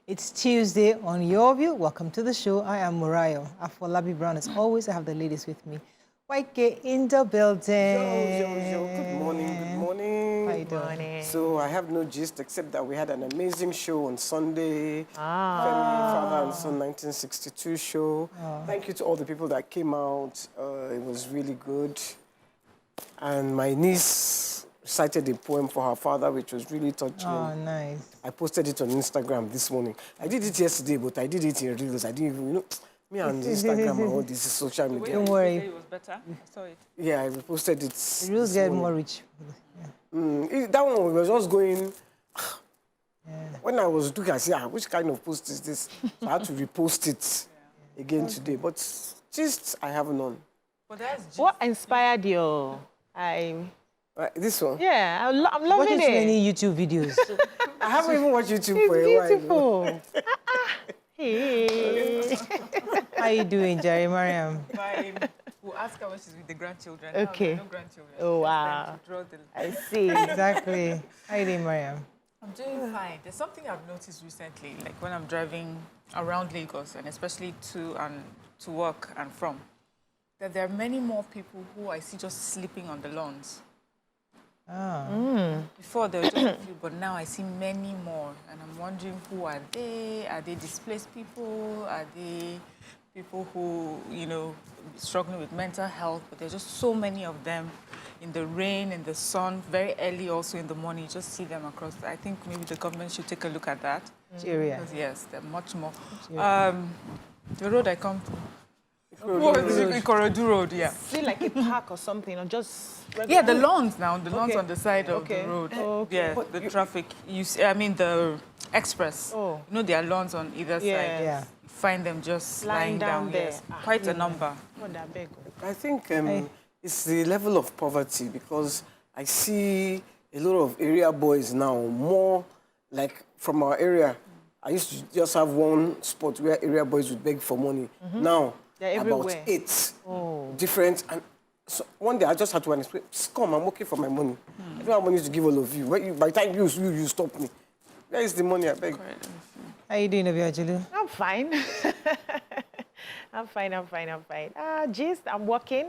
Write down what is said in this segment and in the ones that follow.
It's Tuesday on Your View. Welcome to the show. I am Murayo. Afolabi Brown. As always, I have the ladies with me. YK in the building. Yo. Good morning. Good morning. How you doing? So I have no gist except that we had an amazing show on Sunday. Femi, Father and Son 1962 show. Thank you to all the people that came out. It was really good. And my niece recited a poem for her father, which was really touching. Oh, nice. I posted it on Instagram this morning. I did it yesterday, but I did it in Reels. I didn't even, me and Instagram and all this is social media. Don't worry. It was better. I saw it. Yeah, I reposted it. Reels get more rich. Yeah. That one was just going... When I was looking, I said, which kind of post is this? So I had to repost it again today. But just, I have none. But that's What inspired you? This one? Yeah, I'm Watching loving too it. many YouTube videos. I haven't even watched YouTube for a It's while. beautiful. Hey. How you doing, Jerry Mariam? fine. We'll ask her when she's with the grandchildren. Okay. No grandchildren. Oh, Just wow. them to draw the... I see. Exactly. How you doing, Mariam? I'm doing fine. There's something I've noticed recently, like when I'm driving around Lagos, and especially to work and from, that there are many more people who I see just sleeping on the lawns. Before there were just a few, but now I see many more, and I'm wondering who are they? Are they displaced people? Are they people who, struggling with mental health? But there's just so many of them in the rain, in the sun, very early also in the morning. You just see them across. I think maybe the government should take a look at that. Area. Because, yes, they're much more. The road I come to. Ikorodu Road, yeah. See, like a park or something, or just... Yeah, the lawns now, the lawns Okay. on the side of the road. Yeah, the traffic. The express. Oh. There are lawns on either side. Yeah. You find them just lying down there. Yes. Quite a number. Oh, that big. I think it's the level of poverty, because I see a lot of area boys now, more like from our area. I used to just have one spot where area boys would beg for money. Now, They're about everywhere. 8 different. And so one day I just had to explain, come, I'm working for my money. I don't have money to give all of you. By the time you stop me. Where is the money I beg? How you doing, Obiajulu? I'm fine. I'm fine. Gist, I'm working.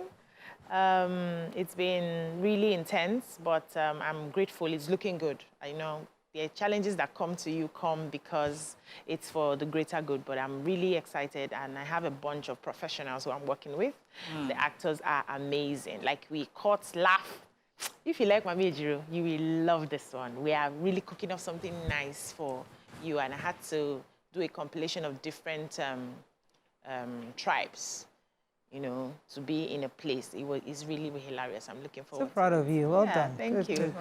It's been really intense, but I'm grateful. It's looking good. I know the challenges that come to you come because it's for the greater good, but I'm really excited, and I have a bunch of professionals who I'm working with. The actors are amazing. Like, we cut, laugh. If you like Mami Ejiro, you will love this one. We are really cooking up something nice for you, and I had to do a compilation of different tribes, to be in a place. It's really, really hilarious. I'm looking forward So proud of you. Well done. Thank you. Good.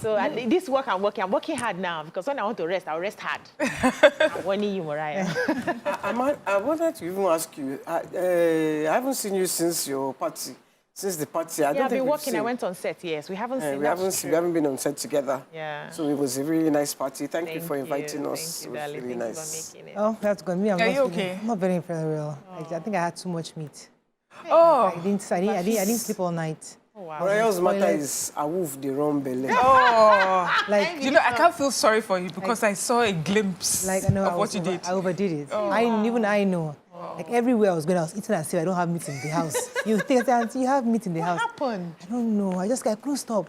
So this work I'm working hard now, because when I want to rest, I'll rest hard. I'm warning you, Mariah. I wanted to even ask you, I haven't seen you since your party. Since the party, I don't I've think been we've working. seen. I went on set, yes. We haven't seen We haven't been on set together. Yeah. So it was a really nice party. Thank you for inviting us. Thank you, It was darling. really Thank nice. you for making it. Oh, that's good. Me, I'm Are not you feeling- okay? I'm not very well. I think I had too much meat. Oh, I didn't sleep all night. Oh, wow. Mariah's matter Toilet. is a wolf, the wrong belly. Like, I can't feel sorry for you because I saw a glimpse I know of what you did. I overdid it. I know. Like, everywhere I was going, I was eating as if I don't have meat in the house. You think that you have meat in the house? What happened? I don't know. I couldn't stop.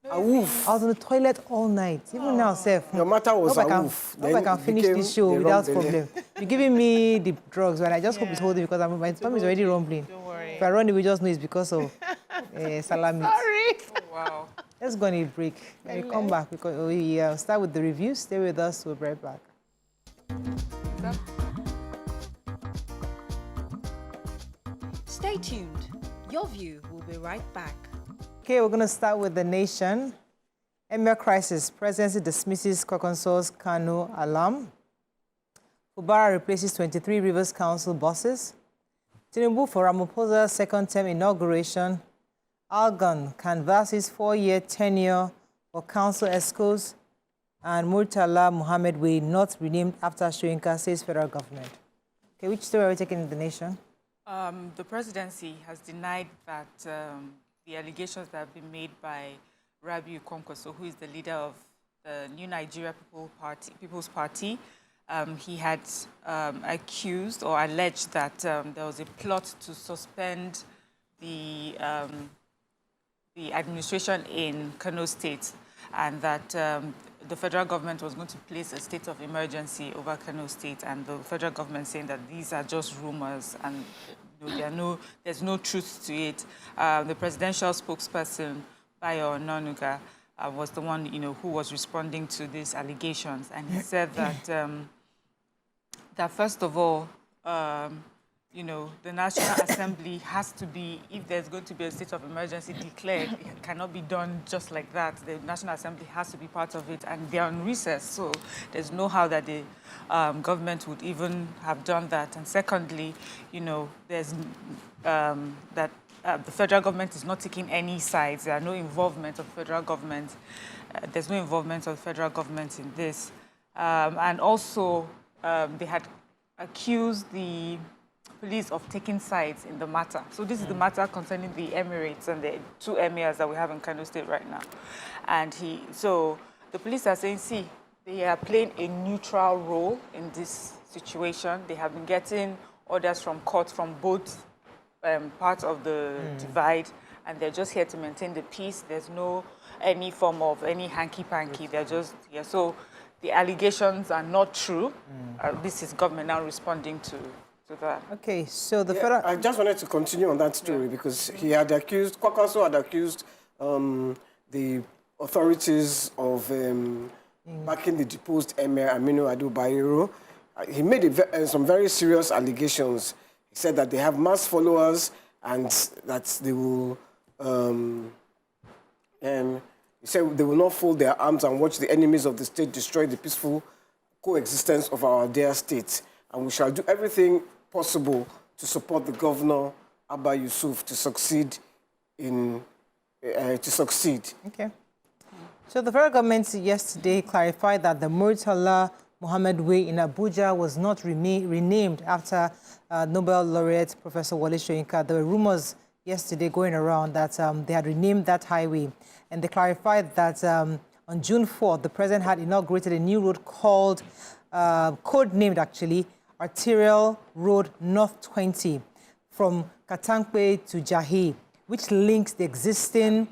A wolf. I was on the toilet all night. Even now, self. Your matter was a wolf. I hope I can finish this show without problem. You're giving me the drugs, and I just hope it's holding because my stomach is already rumbling. Don't worry. If I run it, we just know it's because of salami. Sorry. Wow. Let's go on a break. When we come back, we start with the reviews. Stay with us. We'll be right back. Stay tuned. Your View will be right back. Okay, we're going to start with the nation. Emir crisis. Presidency dismisses Kokonso's Kano alarm. Fubara replaces 23 Rivers Council bosses. Tinubu for Ramaphosa's second-term inauguration. Algon canvasses 4-year tenure for council escos. And Murtala Mohammed Way not renamed after Shoyinka, says federal government. Okay, which story are we taking in the nation? The presidency has denied that the allegations that have been made by Rabiu Kwankwaso, who is the leader of the New Nigeria People's Party, he had accused or alleged that there was a plot to suspend the administration in Kano State, and that the federal government was going to place a state of emergency over Kano State, and the federal government saying that these are just rumors and there's no truth to it. The presidential spokesperson, Bayo Onanuga, was the one who was responding to these allegations, and he said that that first of all, the National Assembly has to be, if there's going to be a state of emergency declared, it cannot be done just like that. The National Assembly has to be part of it, and they're on recess, so there's no how that the government would even have done that. And secondly, there's that the federal government is not taking any sides. There are no involvement of federal government. There's no involvement of the federal government in this. And also, they had accused the police of taking sides in the matter. So this is the matter concerning the Emirates and the two emirs that we have in Kano State right now. And so the police are saying, see, they are playing a neutral role in this situation. They have been getting orders from court from both parts of the divide, and they're just here to maintain the peace. There's no any form of any hanky-panky. They're just here. So the allegations are not true. This is government now responding to that. Okay, so the federal... I just wanted to continue on that story because he had accused, Kwankwaso had accused the authorities of backing the deposed Emir Aminu Ado Bayero. He made some very serious allegations. He said that they have mass followers and that they will... he said they will not fold their arms and watch the enemies of the state destroy the peaceful coexistence of our dear state. And we shall do everything possible to support the governor, Abba Yusuf, to succeed. Okay. So the federal government yesterday clarified that the Murtala Muhammad Way in Abuja was not renamed after Nobel laureate Professor Wole Soyinka. There were rumors yesterday going around that they had renamed that highway. And they clarified that on June 4th, the president had inaugurated a new road called, code-named actually, Arterial Road North 20 from Katankwe to Jahi, which links the existing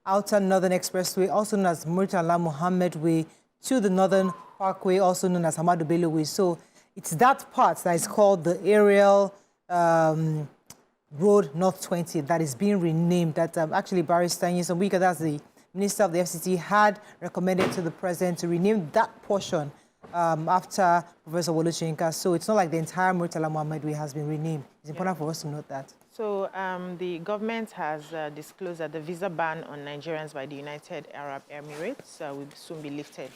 Outer Northern Expressway, also known as Murtala Muhammad Way, to the Northern Parkway, also known as Hamadu Bello Way. So it's that part that is called the Aerial Road North 20 that is being renamed. That actually Barrister Yusuf Tuggar, that's the Minister of the FCT, had recommended to the President to rename that portion after Professor Wole Soyinka. So it's not like the entire Murtala Muhammad Way has been renamed. It's important for us to note that. So the government has disclosed that the visa ban on Nigerians by the United Arab Emirates will soon be lifted.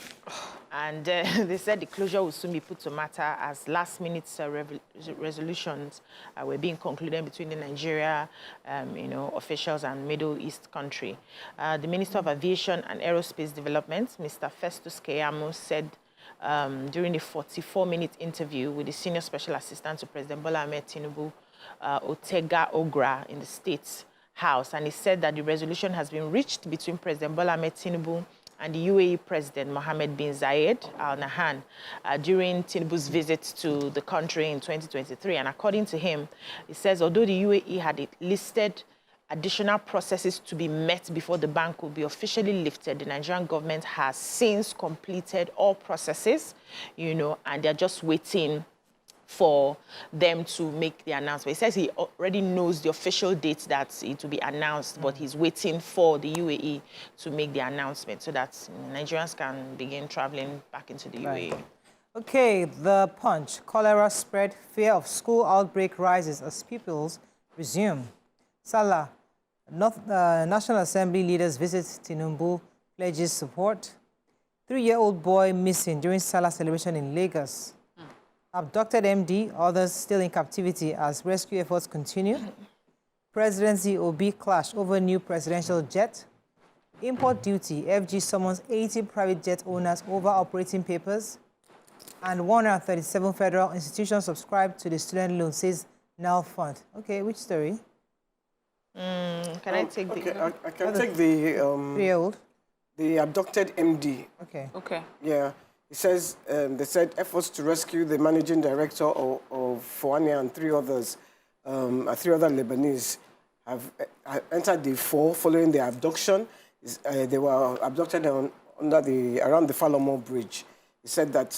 And they said the closure will soon be put to matter as last-minute resolutions were being concluded between the Nigeria officials and Middle East country. The Minister of Aviation and Aerospace Development, Mr. Festus Keyamo, said during the 44-minute interview with the Senior Special Assistant to President Bola Ahmed Tinubu, Otega Ogra, in the State's House, and he said that the resolution has been reached between President Bola Ahmed Tinubu and the UAE President Mohammed bin Zayed Al Nahyan during Tinubu's visit to the country in 2023. And according to him, he says although the UAE had listed additional processes to be met before the ban could be officially lifted, the Nigerian government has since completed all processes, and they're just waiting for them to make the announcement. He says he already knows the official date that it will be announced, but he's waiting for the UAE to make the announcement so that Nigerians can begin traveling back into the UAE. Okay, the Punch. Cholera spread, fear of school outbreak rises as pupils resume. Salah, National Assembly leaders visit Tinubu, pledges support. 3-year-old boy missing during Salah celebration in Lagos. Abducted MD, others still in captivity as rescue efforts continue. Presidency OB clash over new presidential jet. Import duty, FG summons 80 private jet owners over operating papers. And 137 federal institutions subscribe to the student loan, says Nile Fund. Okay, which story? Can I take the... I can take the... 3-year-old? The abducted MD. Okay. Okay. Yeah. It says, they said efforts to rescue the managing director of Foania and three other Lebanese have entered day 4 following their abduction. They were abducted around the Falomo Bridge. He said that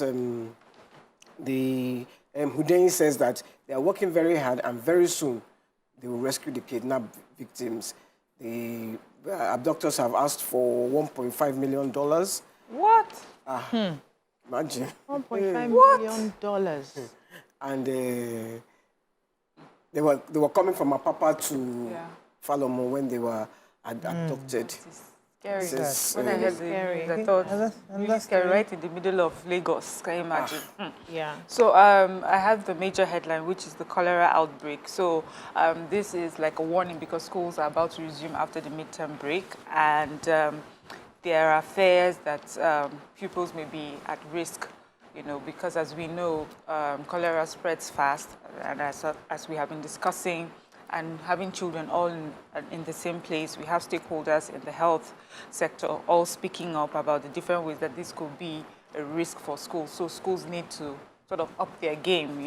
the Houdain says that they are working very hard and very soon they will rescue the kidnapped victims. The abductors have asked for $1.5 million. What? Imagine. $1.5 million. And they were coming from Apapa to Falomo when they were abducted. Scary. Says, When I heard the news, I thought, really scary, right in the middle of Lagos. Can you imagine? Yeah. So I have the major headline, which is the cholera outbreak. So this is like a warning because schools are about to resume after the midterm break, and there are fears that pupils may be at risk, because as we know, cholera spreads fast, and as we have been discussing, and having children all in the same place, we have stakeholders in the health sector all speaking up about the different ways that this could be a risk for schools. So schools need to sort of up their game,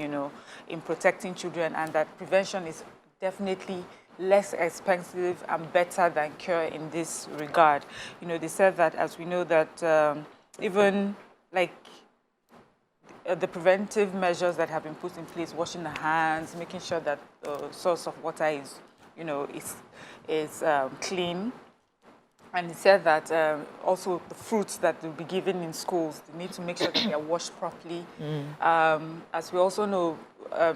in protecting children, and that prevention is definitely less expensive and better than cure in this regard. They said that, as we know, that even like the preventive measures that have been put in place, washing the hands, making sure that the source of water is, is clean. And he said that also the fruits that will be given in schools, they need to make sure that they are washed properly. As we also know,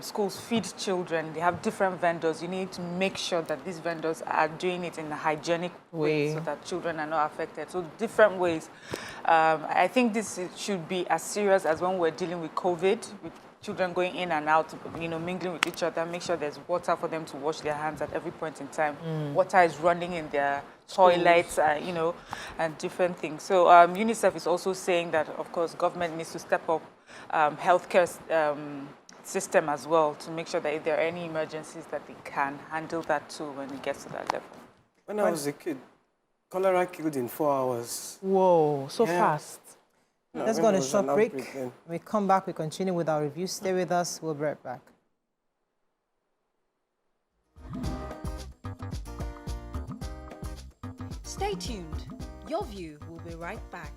schools feed children. They have different vendors. You need to make sure that these vendors are doing it in a hygienic way so that children are not affected. So different ways. I think this should be as serious as when we're dealing with COVID, with children going in and out, mingling with each other. Make sure there's water for them to wash their hands at every point in time. Water is running in their toilets, and different things. So UNICEF is also saying that, of course, government needs to step up healthcare system as well to make sure that if there are any emergencies that they can handle that too when it gets to that level. When I was a kid, cholera killed in 4 hours. Whoa, so fast. No, Let's go on a there was short an break. outbreak then. When we come back, we continue with our review. Stay with us. We'll be right back. Stay tuned. Your View will be right back.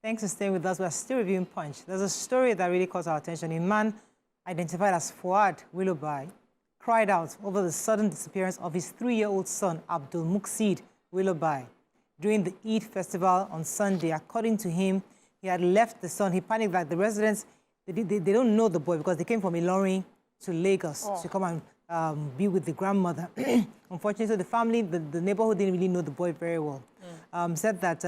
Thanks for staying with us. We're still reviewing Punch. There's a story that really caught our attention. A man identified as Fuad Willoughby cried out over the sudden disappearance of his 3-year-old son, Abdul Muqsid Willoughby, during the Eid festival on Sunday. According to him, he had left the son. He panicked that the residents, they don't know the boy because they came from Ilorin to Lagos to come and be with the grandmother. Unfortunately, the family, the neighborhood didn't really know the boy very well. Said that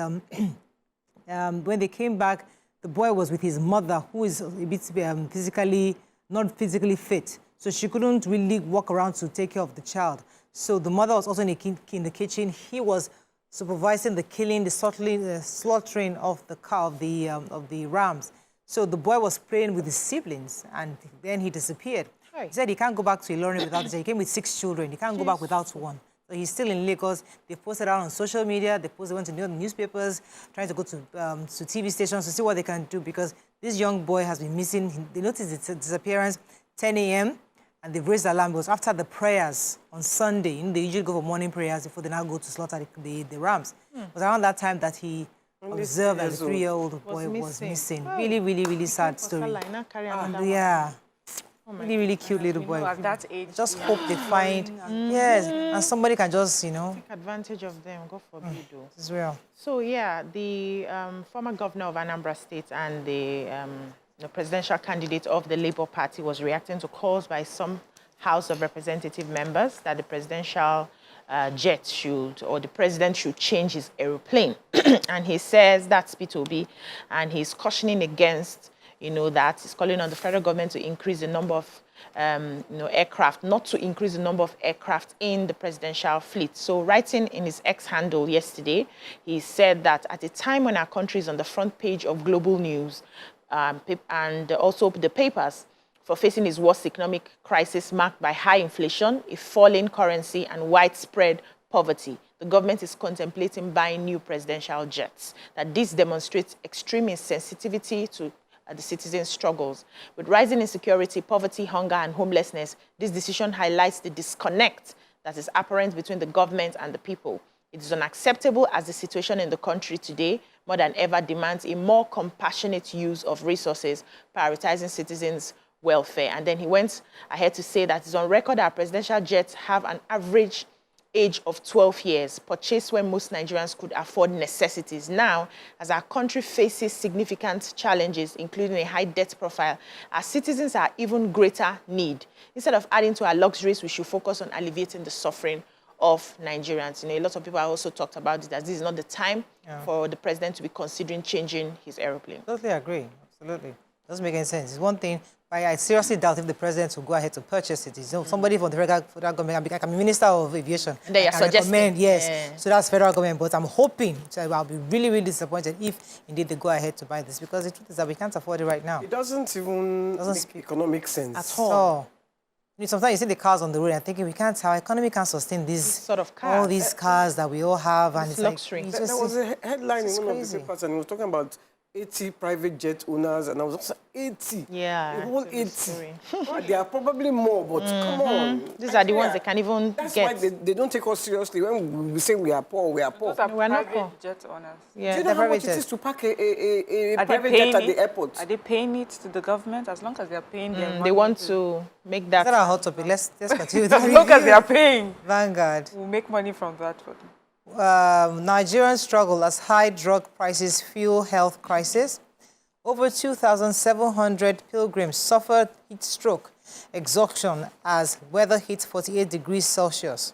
when they came back, the boy was with his mother, who is a bit not physically fit. So she couldn't really walk around to take care of the child. So the mother was also in the kitchen. He was supervising the killing, the slaughtering of the cow, of the rams. So the boy was playing with his siblings, and then he disappeared. Right. He said he can't go back to Ilorin without his. He came with 6 children. He can't go back without one. So he's still in Lagos. They posted out on social media. They went to the newspapers, trying to go to TV stations to see what they can do, because this young boy has been missing. They noticed his disappearance 10 a.m. and they've raised alarm. It was after the prayers on Sunday. They usually go for morning prayers before they now go to slaughter the rams. It was around that time that he observed that the 3-year-old boy was missing. Really, really, really sad story. Yeah. Really, really cute little boy. At that age, just hope they find, yes, and somebody can just, take advantage of them. God forbid, though. It's real. So yeah, the former governor of Anambra State and the presidential candidate of the Labour Party was reacting to calls by some House of Representative members that the presidential jet should, or the president should change his aeroplane. And he says that's P2B, and he's cautioning against, that he's calling on the federal government to increase the number of aircraft, not to increase the number of aircraft in the presidential fleet. So writing in his X handle yesterday, he said that at a time when our country is on the front page of global news, and also the papers, for facing his worst economic crisis marked by high inflation, a falling currency, and widespread poverty, the government is contemplating buying new presidential jets. That this demonstrates extreme insensitivity to the citizens' struggles. With rising insecurity, poverty, hunger, and homelessness, this decision highlights the disconnect that is apparent between the government and the people. It is unacceptable as the situation in the country today, more than ever, demands a more compassionate use of resources, prioritizing citizens' welfare. And then he went ahead to say that it's on record that presidential jets have an average age of 12 years, purchased when most Nigerians could afford necessities. Now, as our country faces significant challenges, including a high debt profile, our citizens are even greater need. Instead of adding to our luxuries, we should focus on alleviating the suffering of Nigerians. A lot of people have also talked about it, that this is not the time for the president to be considering changing his aeroplane. Totally agree. Absolutely. Doesn't make any sense. It's one thing, but I seriously doubt if the president will go ahead to purchase it. Somebody from the federal government, like I'm a minister of aviation. And they are suggesting. Yes. Yeah. So that's federal government, but I'm hoping, so I'll be really, really disappointed if indeed they go ahead to buy this, because the truth is that we can't afford it right now. It doesn't even make economic sense. At all. Sometimes you see the cars on the road and thinking, our economy can't sustain these sort of cars. All these cars that we all have. And it's luxury. Like, there was a headline in one of the papers, and it was talking about 80 private jet owners, and I was also 80. Yeah. The whole 80. There are probably more, but come on. These are the ones they can even That's get. why they don't take us seriously when we say we are poor, we are poor. Those are We're not private poor. jet owners. Yeah. Do you know how much it is to park a Are they private paying jet at the it? airport? Are they paying it to the government? As long as they're paying their money. They want to make that. Is that our hot topic? Let's continue with that. As long as they are paying. Vanguard. We'll make money from that for them. Nigerians struggle as high drug prices fuel health crisis. Over 2,700 pilgrims suffered heat stroke, exhaustion as weather hit 48 degrees Celsius.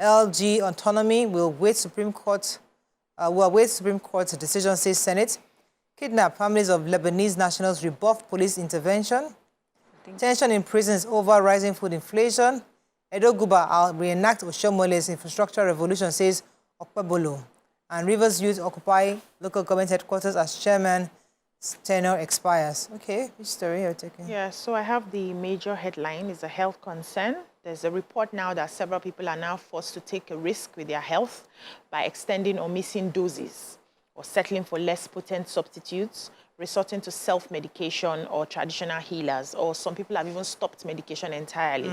LG autonomy will await Supreme Court decision, says Senate. Kidnap families of Lebanese nationals rebuff police intervention. Tension in prisons over rising food inflation. Edo Guba, I'll reenact Oshomole's infrastructure revolution, says Okpebolo. And Rivers Youth occupy local government headquarters as chairman. Tenure expires. Okay, which story are you taking? Yeah, so I have the major headline. It's a health concern. There's a report now that several people are now forced to take a risk with their health by extending or missing doses or settling for less potent substitutes, resorting to self-medication or traditional healers, or some people have even stopped medication entirely.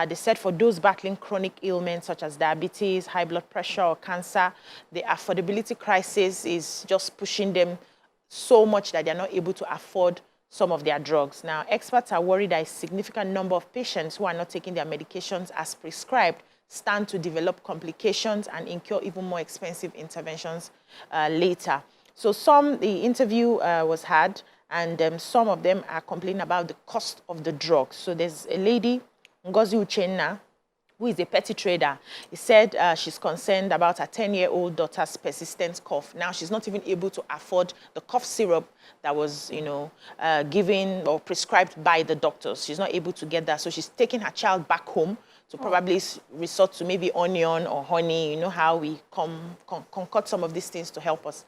They said for those battling chronic ailments such as diabetes, high blood pressure, or cancer, the affordability crisis is just pushing them so much that they're not able to afford some of their drugs. Now, experts are worried that a significant number of patients who are not taking their medications as prescribed stand to develop complications and incur even more expensive interventions later. So the interview was had, and some of them are complaining about the cost of the drugs. So there's a lady, Ngozi Uchenna, who is a petty trader. He said she's concerned about her 10-year-old daughter's persistent cough. Now, she's not even able to afford the cough syrup that was, given or prescribed by the doctors. She's not able to get that. So she's taking her child back home to probably resort to maybe onion or honey. You know how we concoct some of these things to help us.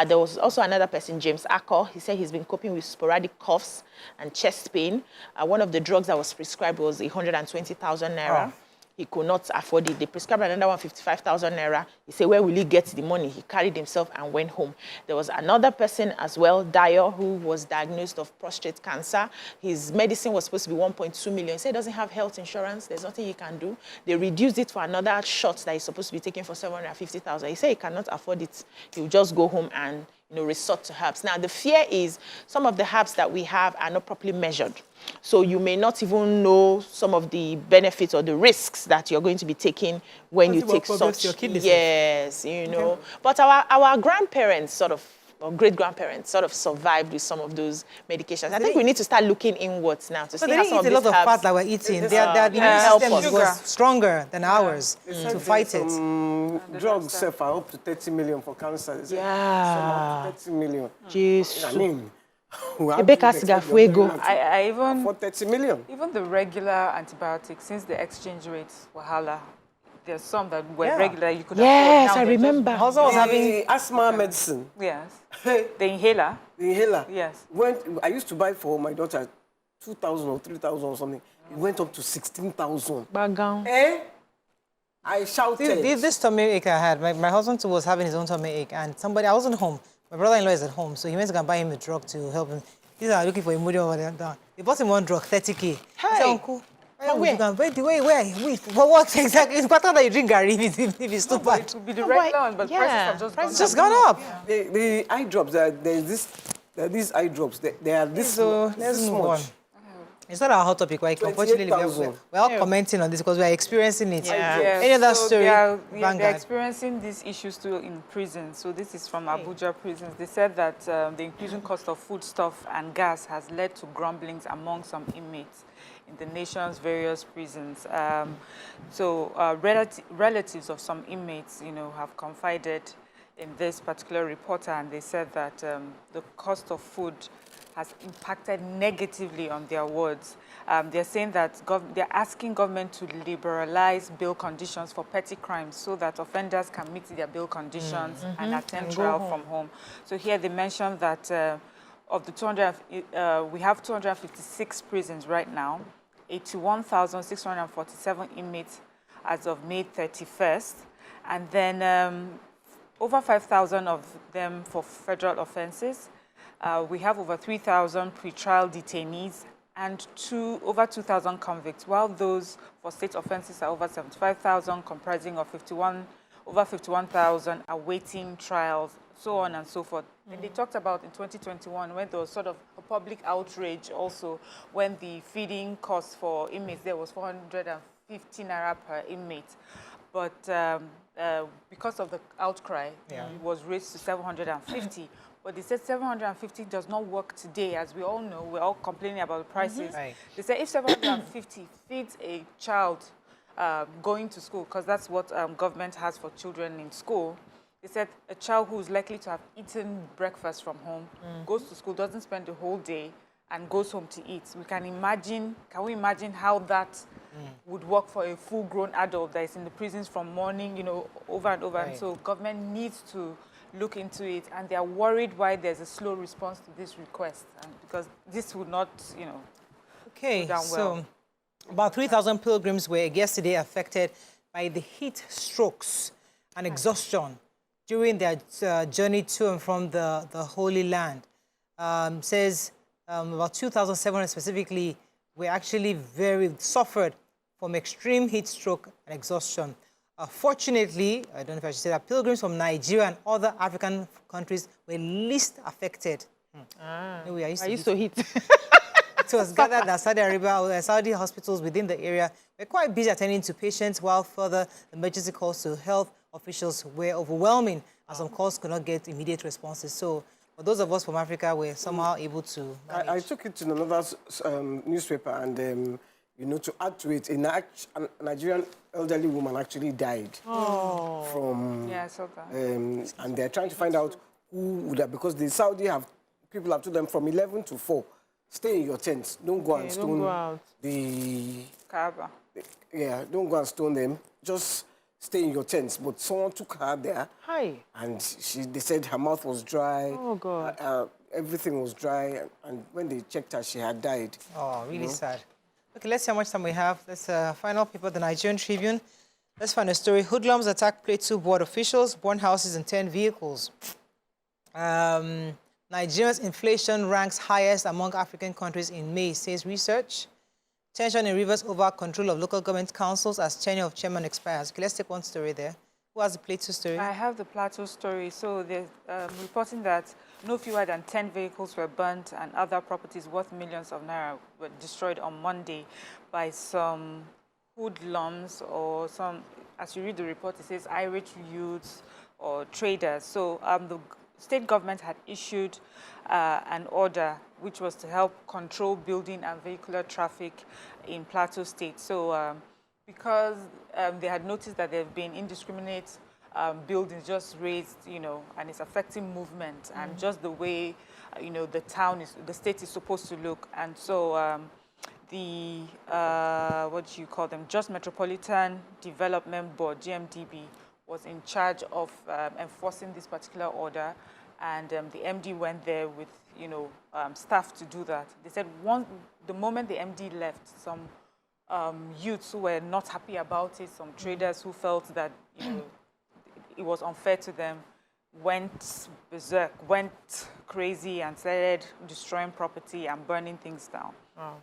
There was also another person, James Akko. He said he's been coping with sporadic coughs and chest pain. One of the drugs that was prescribed was 120,000 naira. He could not afford it. They prescribed another one, 55,000 naira. He said, where will he get the money? He carried himself and went home. There was another person as well, Dio, who was diagnosed of prostate cancer. His medicine was supposed to be 1.2 million. He said he doesn't have health insurance. There's nothing he can do. They reduced it for another shot that he's supposed to be taking for 750,000. He said he cannot afford it. He will just go home and resort to herbs. Now, the fear is some of the herbs that we have are not properly measured. So you may not even know some of the benefits or the risks that you're going to be taking when you take such. Yes, Okay. But our grandparents sort of or great-grandparents sort of survived with some of those medications. I think we need to start looking inwards now to see how some of these herbs. They didn't eat a lot of fat that we're eating. The immune system was stronger than ours to fight it. Drugs suffer up to 30 million for cancer. Some up to 30 million. Jesus. I mean, I even for 30 million. Even the regular antibiotics, since the exchange rates were higher, there's some that were regular you could afford. Yes, I remember. Also was having asthma medicine. Yes. The inhaler. The inhaler. Yes. I used to buy for my daughter 2,000 or 3,000 or something. It went up to 16,000. I shouted. This tummy ache I had, my husband too was having his own tummy ache, and I wasn't home. My brother-in-law is at home, so he went to go and buy him a drug to help him. He's looking for a moody over there. They bought him one drug, 30K. He said, Uncle, where what exactly? It's better that you drink Gary if it's too bad. It would be the regular one, but prices have just gone up. The eye drops, these eye drops, they are this so let's move on. It's not our hot topic, right? Unfortunately, we're all commenting on this because we're experiencing it. Any other story? They're experiencing these issues too in prison. So this is from Abuja prisons. They said that the increasing cost of foodstuff and gas has led to grumblings among some inmates in the nation's various prisons. Relatives of some inmates, have confided in this particular reporter, and they said that the cost of food has impacted negatively on their wards. They're saying that they're asking government to liberalize bail conditions for petty crimes so that offenders can meet their bail conditions and attend trial from home. So here they mentioned that of the we have 256 prisons right now, 81,647 inmates as of May 31st, and then over 5,000 of them for federal offenses. We have over 3,000 pretrial detainees and over 2,000 convicts, while those for state offenses are over 75,000, comprising of over 51,000 awaiting trials, so on and so forth. And they talked about in 2021 when there was sort of a public outrage also when the feeding cost for inmates there was 450 naira per inmate. But because of the outcry, it was raised to 750. But they said 750 does not work today. As we all know, we're all complaining about the prices. They said if 750 feeds a child going to school, because that's what government has for children in school, they said a child who is likely to have eaten breakfast from home, goes to school, doesn't spend the whole day, and goes home to eat. Can we imagine how that would work for a full-grown adult that is in the prisons from morning, over and over. And so government needs to look into it, and they are worried why there's a slow response to this request, because this would not, go down well. So about 3,000 pilgrims were yesterday affected by the heat strokes and exhaustion during their journey to and from the Holy Land. Says about 2,700 specifically were actually suffered from extreme heat stroke and exhaustion. Fortunately, I don't know if I should say that, pilgrims from Nigeria and other African countries were least affected. Anyway, I used to heat. It was gathered that Saudi hospitals within the area were quite busy attending to patients, while further emergency calls to health officials were overwhelming, as some calls could not get immediate responses. So, for those of us from Africa were somehow able to manage. I took it to another newspaper, and to add to it, a Nigerian elderly woman actually died from. Yeah, I saw that. And they're trying to find out who would have, because the Saudi people have told them from 11 to 4, stay in your tents. Don't go and stone the Kaaba. Don't go and stone them. Just stay in your tents. But someone took her there. And they said her mouth was dry. Oh, God. Everything was dry. And when they checked her, she had died. Oh, really sad. Okay, let's see how much time we have. Let's final paper, the Nigerian Tribune. Let's find a story. Hoodlums attack Plateau board officials, burn houses and 10 vehicles. Nigeria's inflation ranks highest among African countries in May, says research. Tension in Rivers over control of local government councils as tenure of chairman expires. Okay, let's take one story there. Who has the Plateau story? I have the Plateau story. So they're reporting that no fewer than 10 vehicles were burnt and other properties worth millions of naira were destroyed on Monday by some hoodlums or some, as you read the report, it says irate youths or traders. So state government had issued an order which was to help control building and vehicular traffic in Plateau State. So because they had noticed that there have been indiscriminate buildings just raised, and it's affecting movement and just the way, the state is supposed to look. And so the, Just Metropolitan Development Board, GMDB, was in charge of enforcing this particular order. And the MD went there with, staff to do that. They said the moment the MD left, some youths who were not happy about it, some traders who felt that, it was unfair to them, went berserk, went crazy and started destroying property and burning things down. Wow.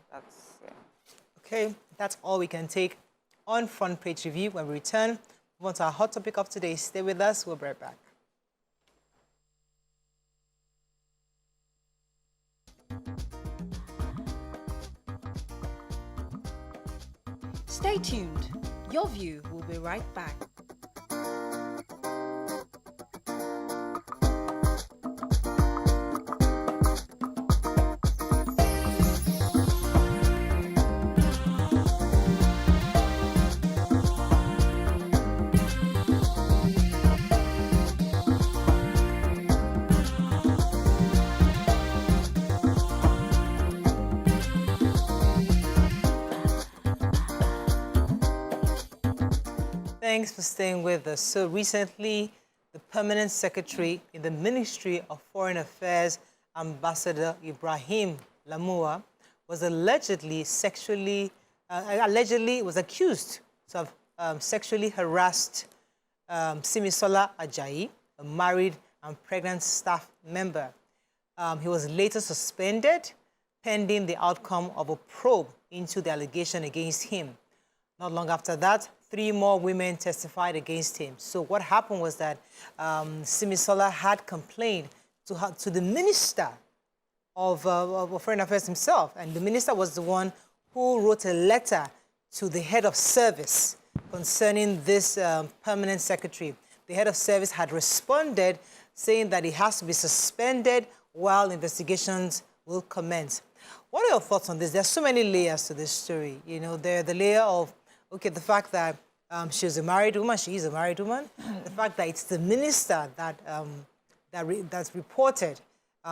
Okay, that's all we can take on Front Page Review. When we return, move on to our hot topic of today. Stay with us. We'll be right back. Stay tuned. Your View will be right back. Thanks for staying with us. So recently, the permanent secretary in the Ministry of Foreign Affairs, Ambassador Ibrahim Lamuwa, was allegedly accused of sexually harassed Simisola Ajayi, a married and pregnant staff member. He was later suspended pending the outcome of a probe into the allegation against him. Not long after that, 3 more women testified against him. So what happened was that Simisola had complained to the Minister of Foreign Affairs himself, and the minister was the one who wrote a letter to the head of service concerning this permanent secretary. The head of service had responded saying that he has to be suspended while investigations will commence. What are your thoughts on this? There's so many layers to this story. The layer of, okay, the fact that she is a married woman, the fact that it's the minister that's reported.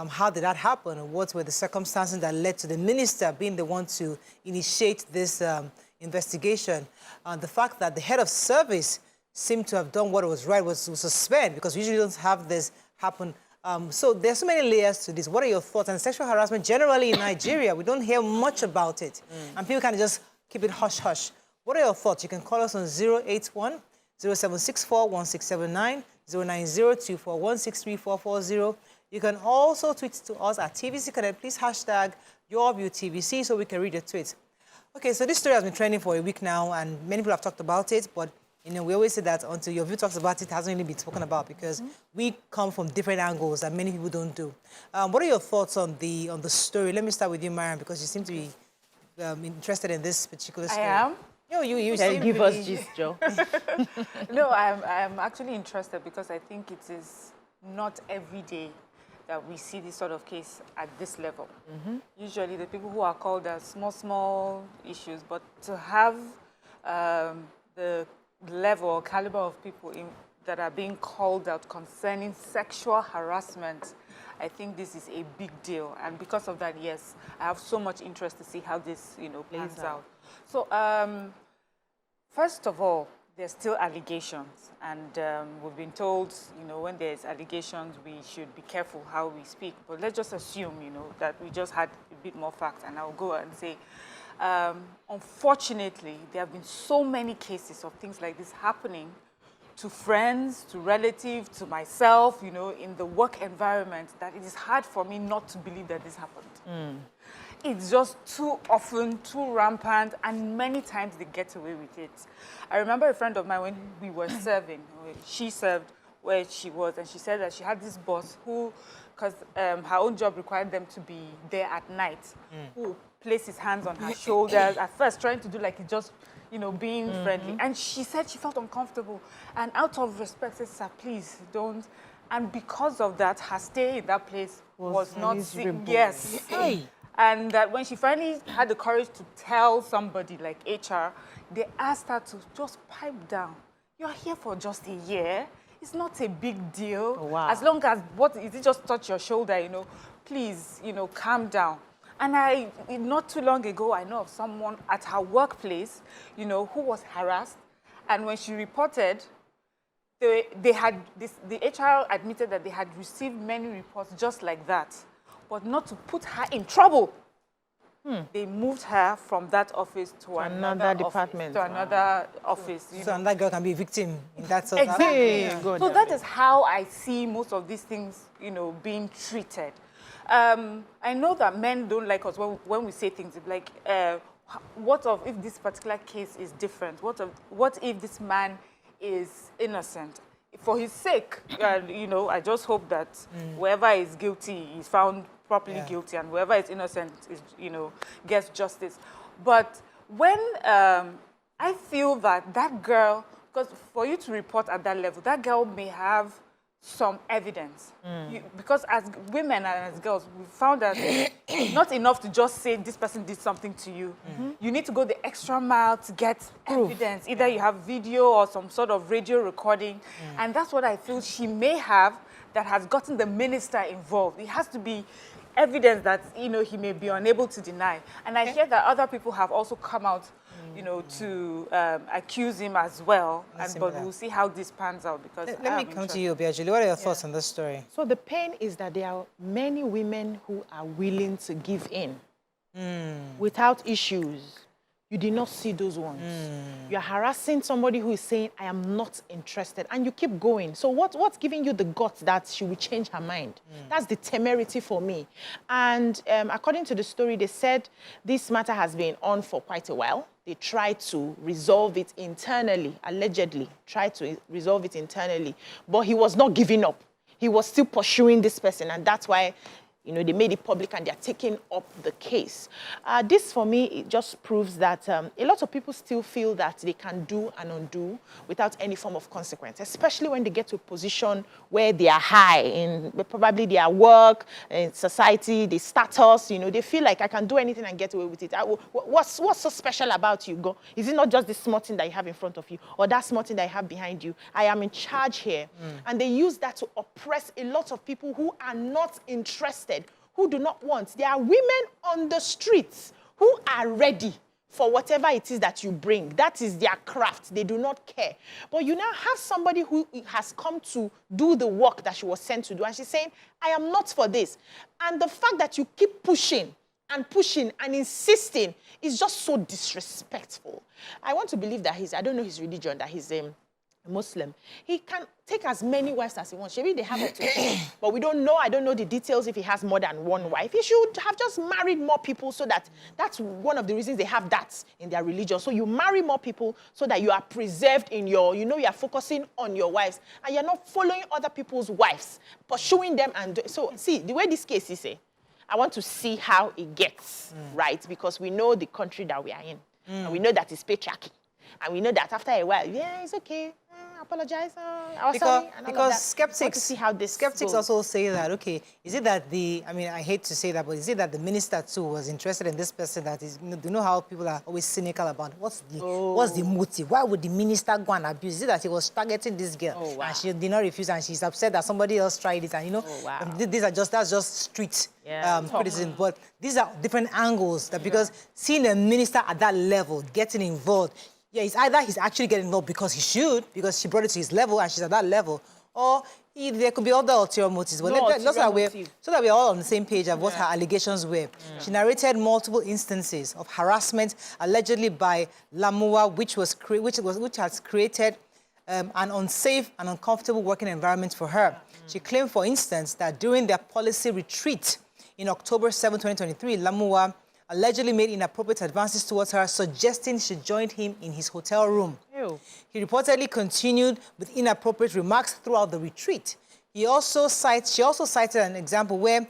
How did that happen? And what were the circumstances that led to the minister being the one to initiate this investigation? The fact that the head of service seemed to have done what was right was to suspend, because we usually don't have this happen. So there's so many layers to this. What are your thoughts? And sexual harassment generally in Nigeria, we don't hear much about it. And people kind of just keep it hush-hush. What are your thoughts? You can call us on 081 0764 1679, 09024 163440. You can also tweet to us at TVC Connect. Please hashtag YourViewTVC so we can read your tweets. Okay, so this story has been trending for a week now, and many people have talked about it, but we always say that until Your View talks about it, it hasn't really been spoken about, because we come from different angles that many people don't do. What are your thoughts on the story? Let me start with you, Mariam, because you seem to be interested in this particular story. I am. You give us gist, Joe. No, I'm actually interested because I think it is not every day that we see this sort of case at this level. Usually the people who are called as small issues, but to have the level or caliber of people that are being called out concerning sexual harassment, I think this is a big deal. And because of that, yes, I have so much interest to see how this, plays out. So, first of all, there's still allegations. And we've been told, when there's allegations, we should be careful how we speak. But let's just assume, that we just had a bit more facts. And I'll go and say, unfortunately, there have been so many cases of things like this happening to friends, to relatives, to myself, in the work environment, that it is hard for me not to believe that this happened. It's just too often, too rampant, and many times they get away with it. I remember a friend of mine when we were serving, she served where she was, and she said that she had this boss who, because her own job required them to be there at night, who placed his hands on her shoulders, at first trying to do like he just, being friendly. And she said she felt uncomfortable. And out of respect, said, sir, please don't. And because of that, her stay in that place was not miserable. yes. And that when she finally had the courage to tell somebody like HR, they asked her to just pipe down. You're here for just a year. It's not a big deal. Oh, wow. As long as, is it just touch your shoulder, you know, please, you know, calm down. And not too long ago, I know of someone at her workplace, you know, who was harassed. And when she reported, the HR admitted that they had received many reports just like that, but not to put her in trouble. They moved her from that office to another department. Office, to another office. So that girl can be a victim in that sort of... Exactly. Yeah. So that is how I see most of these things, you know, being treated. I know that men don't like us when we say things like, what if this particular case is different? What if this man is innocent? For his sake, you know, I just hope that whoever is guilty is found properly guilty, and whoever is innocent is, you know, gets justice. But when I feel that girl, because for you to report at that level, that girl may have some evidence. Because as women and as girls, we found that not enough to just say this person did something to you. You need to go the extra mile to get evidence. Either you have video or some sort of radio recording. And that's what I feel she may have that has gotten the minister involved. It has to be evidence that, you know, he may be unable to deny. And I hear that other people have also come out, you know, to accuse him as well. But we'll see how this pans out. Because Let me come to you, Obiajulu. What are your thoughts on this story? So the pain is that there are many women who are willing to give in without issues. You did not see those ones. You're harassing somebody who is saying, I am not interested, and you keep going. So what's giving you the guts that she will change her mind? That's the temerity for me. And according to the story, they said this matter has been on for quite a while. They tried to resolve it internally, allegedly, tried to resolve it internally. But he was not giving up. He was still pursuing this person, and that's why, you know, they made it public and they're taking up the case. This, for me, it just proves that a lot of people still feel that they can do and undo without any form of consequence, especially when they get to a position where they are high in probably their work, in society, the status, you know, they feel like I can do anything and get away with it. What's so special about you? Go? Is it not just the small thing that you have in front of you or that small thing that you have behind you? I am in charge here. And they use that to oppress a lot of people who are not interested, who do not want. There are women on the streets who are ready for whatever it is that you bring. That is their craft. They do not care. But you now have somebody who has come to do the work that she was sent to do, and she's saying, I am not for this. And the fact that you keep pushing and insisting is just so disrespectful. I want to believe that I don't know his religion, that he's a Muslim. He can take as many wives as he wants. Maybe they have up to 10, but we don't know. I don't know the details if he has more than one wife. He should have just married more people, so that's one of the reasons they have that in their religion. So you marry more people so that you are preserved in your, you know, you are focusing on your wives and you're not following other people's wives, pursuing them. And so see, the way this case is, I want to see how it gets, right? Because we know the country that we are in. And we know that it's patriarchy. And we know that after a while, yeah, it's okay. Apologize. Because skeptics see how this goes. Also say that, okay, is it that I hate to say that, but is it that the minister too was interested in this person that is, you know how people are always cynical about what's the motive? Why would the minister go and abuse? Is it that he was targeting this girl and she did not refuse and she's upset that somebody else tried it, and you know, that's just street criticism. But these are different angles because seeing a minister at that level getting involved, it's either he's actually getting involved because he should, because she brought it to his level and she's at that level, or there could be other ulterior motives. But so that we're all on the same page of what her allegations were. She narrated multiple instances of harassment allegedly by Lamuwa, which has created an unsafe and uncomfortable working environment for her. She claimed, for instance, that during their policy retreat in October 7, 2023, Lamuwa allegedly made inappropriate advances towards her, suggesting she joined him in his hotel room. Ew. He reportedly continued with inappropriate remarks throughout the retreat. She also cited an example where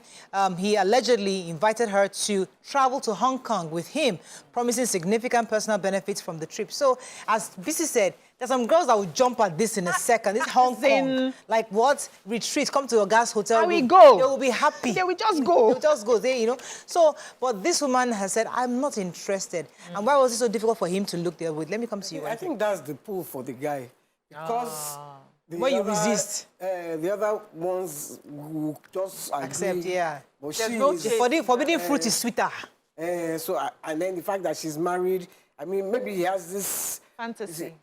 he allegedly invited her to travel to Hong Kong with him, promising significant personal benefits from the trip. So, as Bisi said, There's some girls that will jump at this in a second. This Hong Kong. Like what? Retreat, come to your gas hotel. How we go? They will be happy. They will just go. They will just go. They, you know. So, but this woman has said, I'm not interested. And why was it so difficult for him to look the other way? Let me come to you. I think that's the pull for the guy. Because when you resist. The other ones will just Accept, agree. yeah. But The forbidden fruit is sweeter. And then the fact that she's married, I mean, maybe he has this fantasy.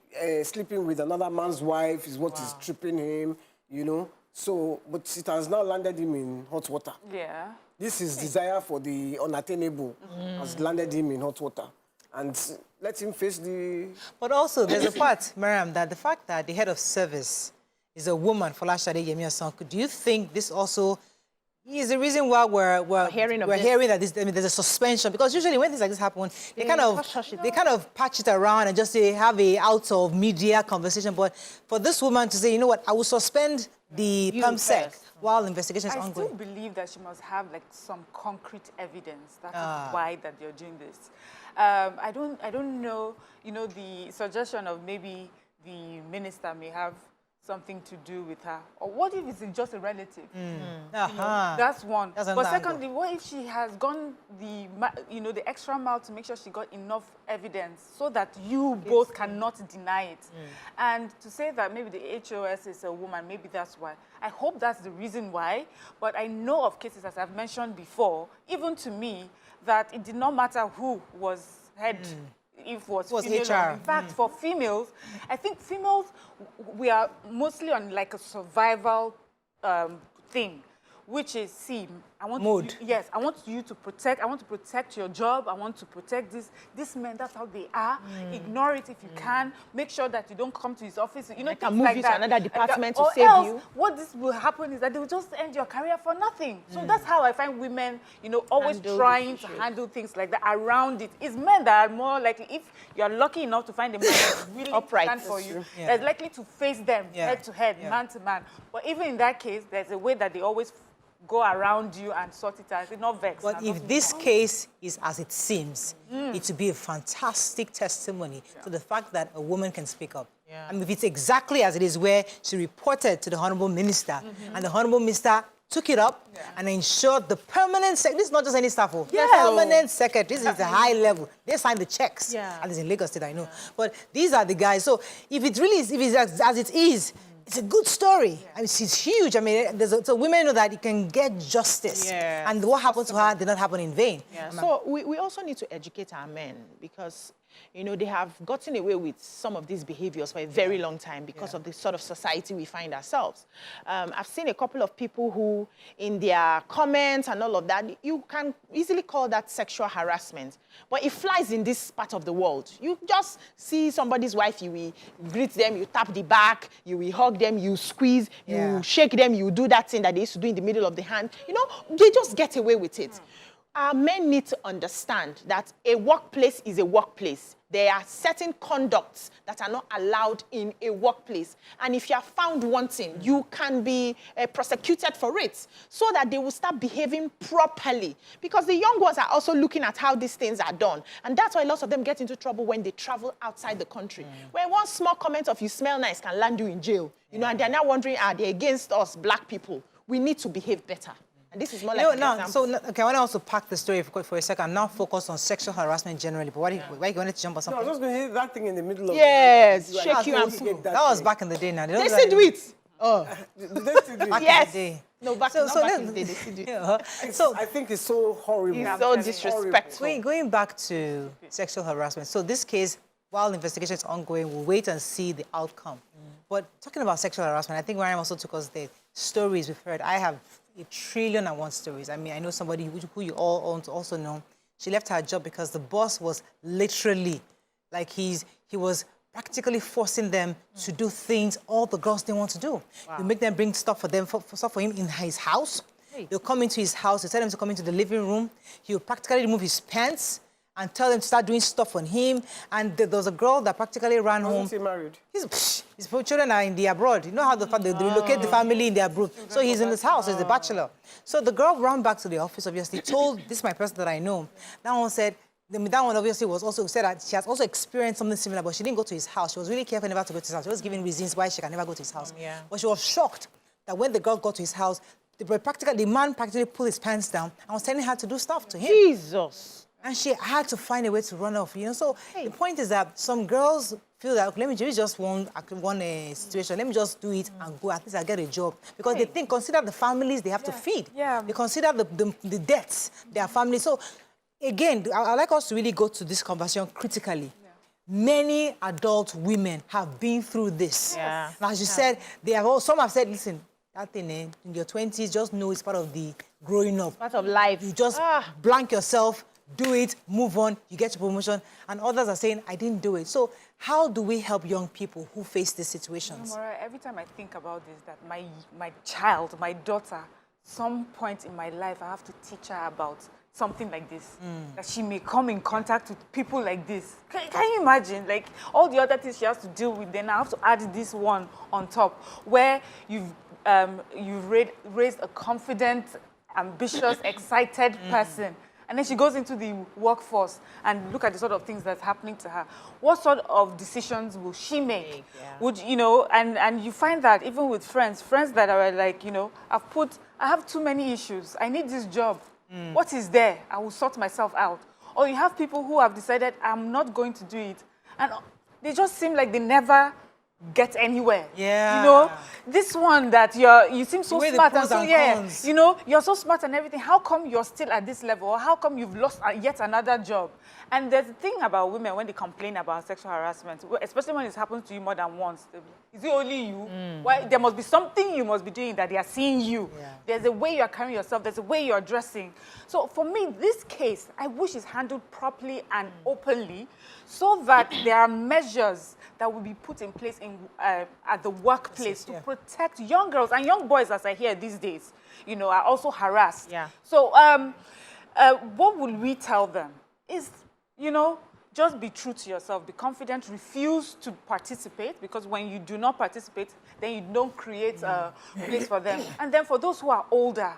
Sleeping with another man's wife is what is tripping him, you know. So, but it has now landed him in hot water. Yeah. This is desire for the unattainable has landed him in hot water. And let him face the... But also, there's a part, Miriam, that the fact that the head of service is a woman, Folasade Yemi-Esan, do you think this also is the reason why we're hearing that there's a suspension? Because usually when things like this happen, they kind of patch it around and just say, have a out of media conversation. But for this woman to say, you know what, I will suspend the Perm sec while investigation is ongoing. I still believe that she must have like some concrete evidence. That is why that they're doing this. I don't know, you know, the suggestion of maybe the minister may have something to do with her. Or what if it's just a relative? You know, that's one. But secondly, what if she has gone the extra mile to make sure she got enough evidence so that you both cannot deny it? And to say that maybe the HOS is a woman, maybe that's why. I hope that's the reason why. But I know of cases, as I've mentioned before, even to me, that it did not matter who was head, if it was female HR. In fact, for females, I think females, we are mostly on like a survival thing, which is, see, I want I want you to protect, I want to protect your job, I want to protect this men, that's how they are. Ignore it if you can. Make sure that you don't come to his office. You know, things like that. To another department to save you. What this will happen is that they will just end your career for nothing. So that's how I find women, you know, always trying to handle things like that around it. It's men that are more likely, if you're lucky enough to find a man that's really upright stand for you, that's likely to face them head to head, man to man. But even in that case, there's a way that they always go around you and sort it out. It's not vexed. But if this case is as it seems, it would be a fantastic testimony to the fact that a woman can speak up. I mean, if it's exactly as it is, where she reported to the Honorable Minister, and the Honorable Minister took it up and ensured the permanent secretary, this is not just any staff, permanent secretary, this is a high level. They sign the checks, at least in Lagos State, I know. But these are the guys. So if it really is, if it's as it is, it's a good story. I mean, she's huge. I mean, so women know that you can get justice. And what happened to her did not happen in vain. So we also need to educate our men because, you know, they have gotten away with some of these behaviors for a very long time because of the sort of society we find ourselves. I've seen a couple of people who, in their comments and all of that, you can easily call that sexual harassment. But it flies in this part of the world. You just see somebody's wife, you will greet them, you tap the back, you will hug them, you squeeze, you shake them, you do that thing that they used to do in the middle of the hand. You know, they just get away with it. Our men need to understand that a workplace is a workplace. There are certain conducts that are not allowed in a workplace. And if you are found wanting, you can be prosecuted for it so that they will start behaving properly. Because the young ones are also looking at how these things are done. And that's why lots of them get into trouble when they travel outside the country. When one small comment of you smell nice can land you in jail. You know, and they're now wondering, are they against us, black people? We need to behave better. And this is more like an example. Okay, I want to also pack the story for a second. Now focus on sexual harassment generally. But why you wanted to jump on something? No, I was just going to hit that thing in the middle of shake you and pull. That was back in the day now. They still do it. They still do it. Yes. No, back in the day, they still do it. So I think it's so horrible. It's so disrespectful. Going back to sexual harassment. So this case, while investigation is ongoing, we'll wait and see the outcome. But talking about sexual harassment, I think Ryan also took us there. Stories we've heard. I have 1,000,001 stories. I mean, I know somebody who you all also know. She left her job because the boss was literally, like he was practically forcing them to do things all the girls didn't want to do. You make them bring stuff for him in his house. They'll come into his house. They tell him to come into the living room. He'll practically remove his pants and tell them to start doing stuff on him. And there was a girl that practically ran home. Wasn't he married? His children are in the abroad. You know how they relocate the family in the abroad. So he's in his house, he's a bachelor. So the girl ran back to the office, obviously, told, this is my person that I know. That one said, that one obviously was also said that she has also experienced something similar, but she didn't go to his house. She was really careful never to go to his house. She was giving reasons why she can never go to his house. But she was shocked that when the girl got to his house, the man practically pulled his pants down and was telling her to do stuff to him. Jesus. And she had to find a way to run off, you know. So the point is that some girls feel that, let me just one situation, let me just do it and go, at least I get a job. Because they think, consider the families they have to feed. They consider the debts, their families. So again, I'd like us to really go to this conversation critically. Many adult women have been through this. Now, as you said, some have said, listen, that thing in your 20s, just know it's part of the growing up. Part of life. You just blank yourself, do it, move on, you get your promotion. And others are saying, I didn't do it. So how do we help young people who face these situations? Mora, every time I think about this, that my child, my daughter, some point in my life, I have to teach her about something like this, that she may come in contact with people like this. Can you imagine? Like, all the other things she has to deal with, then I have to add this one on top, where you've raised a confident, ambitious, excited person. And then she goes into the workforce and look at the sort of things that's happening to her. What sort of decisions will she make? Would, you know, and you find that even with friends that are like, you know, I have too many issues. I need this job. What is there? I will sort myself out. Or you have people who have decided, I'm not going to do it. And they just seem like they never get anywhere. You know, this one that you seem so smart and so you know, you're so smart and everything. How come you're still at this level? Or how come you've lost yet another job? And there's a thing about women when they complain about sexual harassment, especially when it happens to you more than once. Is it only you? Why? There must be something you must be doing that they are seeing you. There's a way you're carrying yourself. There's a way you're dressing. So for me, this case, I wish it's handled properly and openly so that there are measures that will be put in place at the workplace to protect young girls and young boys, as I hear these days, you know, are also harassed. So what will we tell them is, you know, just be true to yourself, be confident, refuse to participate, because when you do not participate, then you don't create a place for them. And then for those who are older,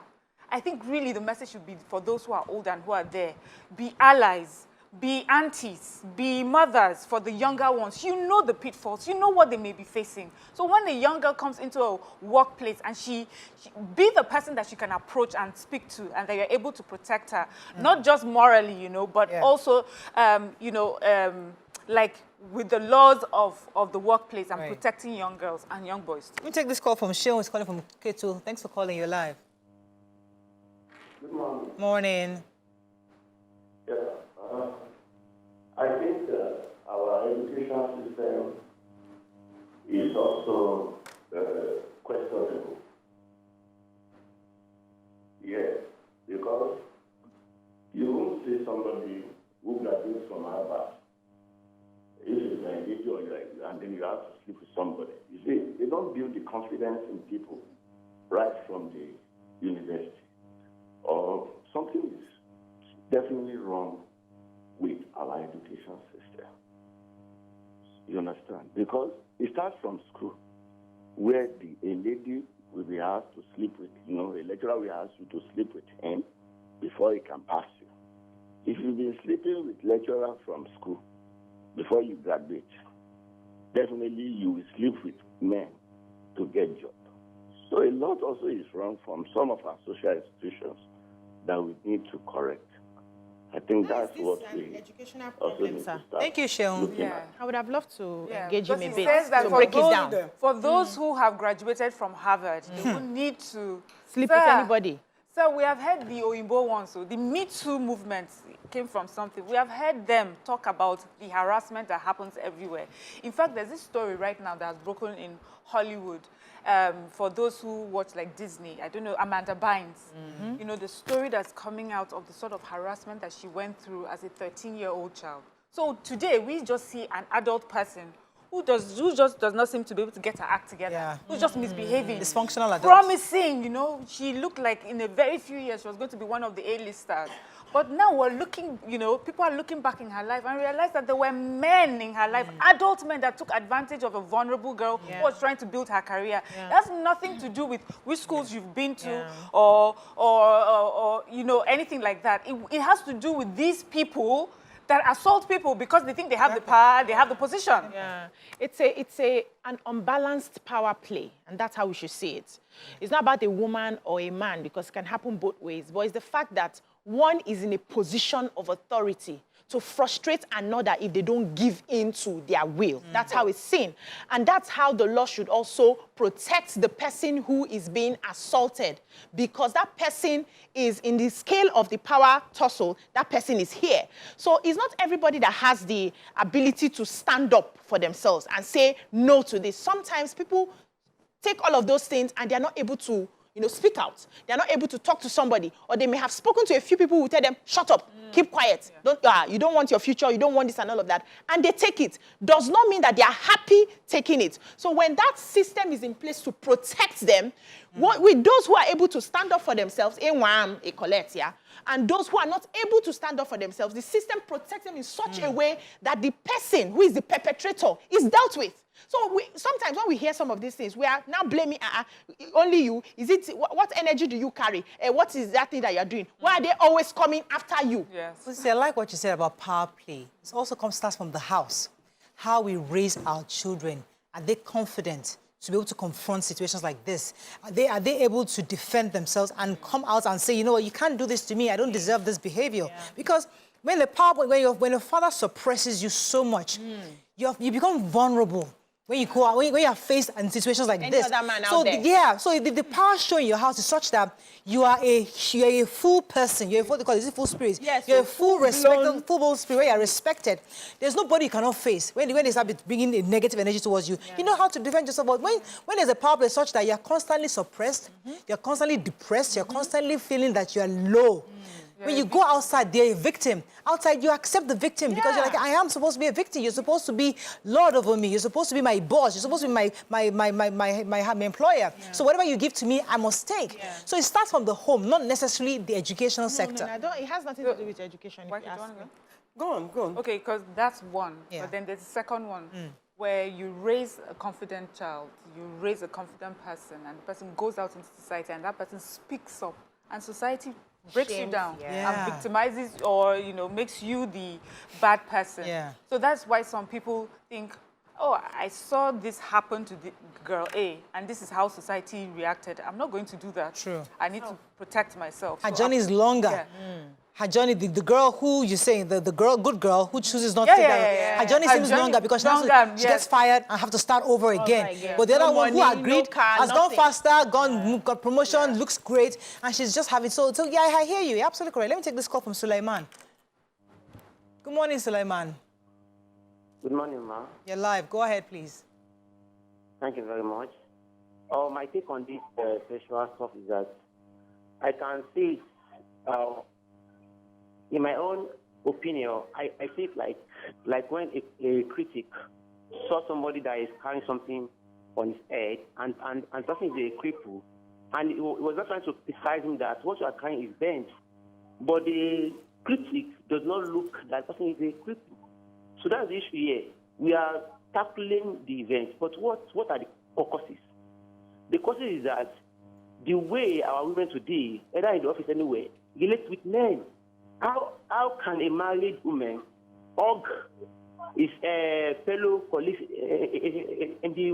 I think really the message should be for those who are older and who are there, be allies, be aunties, be mothers for the younger ones. You know the pitfalls. You know what they may be facing. So when a young girl comes into a workplace and she be the person that she can approach and speak to, and that you're able to protect her, not just morally, you know, but also, you know, like with the laws of the workplace and protecting young girls and young boys. Let me take this call from Sheon, who's calling from K2. Thanks for calling. You're live. Good morning. Morning. Yeah. I think our education system is also questionable. Yes, because you won't see somebody who graduates from Harvard, if it's an individual, and then you have to sleep with somebody. You see, they don't build the confidence in people right from the university. Or something is definitely wrong with our education system. You understand? Because it starts from school, where a lady will be asked to sleep with, you know, a lecturer will ask you to sleep with him before he can pass you. If you've been sleeping with lecturer from school before you graduate, definitely you will sleep with men to get jobs. So a lot also is wrong from some of our social institutions that we need to correct. I think that's what we also need to start. Thank you, Sheon. I would have loved to engage him a bit to break it down. For those who have graduated from Harvard, they will need to sleep with anybody. So we have heard the Oyinbo ones, so the Me Too movement came from something. We have heard them talk about the harassment that happens everywhere. In fact, there's this story right now that has broken in Hollywood. For those who watch like Disney, I don't know, Amanda Bynes, you know, the story that's coming out of the sort of harassment that she went through as a 13-year-old child. So today, we just see an adult person who just does not seem to be able to get her act together, who's just misbehaving. Dysfunctional adult. Promising, you know, she looked like in a very few years she was going to be one of the A-list stars. But now we're looking, you know, people are looking back in her life and realize that there were men in her life, adult men that took advantage of a vulnerable girl who was trying to build her career. That's nothing to do with which schools you've been to or you know, anything like that. It has to do with these people that assault people because they think they have the power, they have the position. Yeah, it's an unbalanced power play, and that's how we should see it. It's not about a woman or a man, because it can happen both ways, but it's the fact that one is in a position of authority to frustrate another if they don't give in to their will. That's how it's seen. And that's how the law should also protect the person who is being assaulted, because that person is in the scale of the power tussle, that person is here. So it's not everybody that has the ability to stand up for themselves and say no to this. Sometimes people take all of those things and they're not able to speak out. They're not able to talk to somebody, or they may have spoken to a few people who tell them, shut up, keep quiet. You don't want your future, you don't want this and all of that. And they take it. Does not mean that they are happy taking it. So when that system is in place to protect them, with those who are able to stand up for themselves, and those who are not able to stand up for themselves, the system protects them in such a way that the person who is the perpetrator is dealt with. So sometimes when we hear some of these things, we are now blaming only you. Is it what energy do you carry? What is that thing that you're doing? Why are they always coming after you? Yes. See, I like what you said about power play. It also starts from the house. How we raise our children. Are they confident to be able to confront situations like this? Are they able to defend themselves and come out and say, you know what, you can't do this to me. I don't deserve this behavior. Yeah. Because when your father suppresses you so much, you become vulnerable. When you go out, when you are faced in situations like this. Other man out there. Yeah, so the power show in your house is such that you are a full person. You're a full spirit. Yes, you're a full respected, full spirit where you are respected. There's nobody you cannot face. When they start bringing a negative energy towards you, you know how to defend yourself. But when there's a power play such that you're constantly suppressed, you're constantly depressed, you're constantly feeling that you're low. When you go outside, they're a victim. Outside, you accept the victim because you're like, I am supposed to be a victim. You're supposed to be Lord over me. You're supposed to be my boss. You're supposed to be my employer. Yeah. So whatever you give to me, I must take. Yeah. So it starts from the home, not necessarily the educational sector. No, it has nothing to do with education. Go on. Okay, because that's one. Yeah. But then there's a second one where you raise a confident child, you raise a confident person, and the person goes out into society, and that person speaks up, and society breaks you down and victimizes or, makes you the bad person. Yeah. So that's why some people think, oh, I saw this happen to the girl A, and this is how society reacted. I'm not going to do that. True. I need to protect myself. Her journey is longer. Yeah. Her journey, the girl who you're saying, the good girl who chooses not to take that, her journey seems longer because she gets fired and have to start over again. But the other one who agreed has gone faster, got promotion, looks great, and she's just having so yeah, I hear you. You're absolutely correct. Let me take this call from Sulaiman. Good morning, Sulaiman. Good morning, ma. You're live. Go ahead, please. Thank you very much. My take on this sexual stuff is that I can see in my own opinion, I think like when a critic saw somebody that is carrying something on his head and person is a cripple, and he was not trying to criticize him that what you are carrying is bent, but the critic does not look that person is a cripple. So that's the issue here. We are tackling the event, but what are the causes? The causes is that the way our women today, either in the office anywhere, relate with men. How can a married woman hug his fellow colleagues in the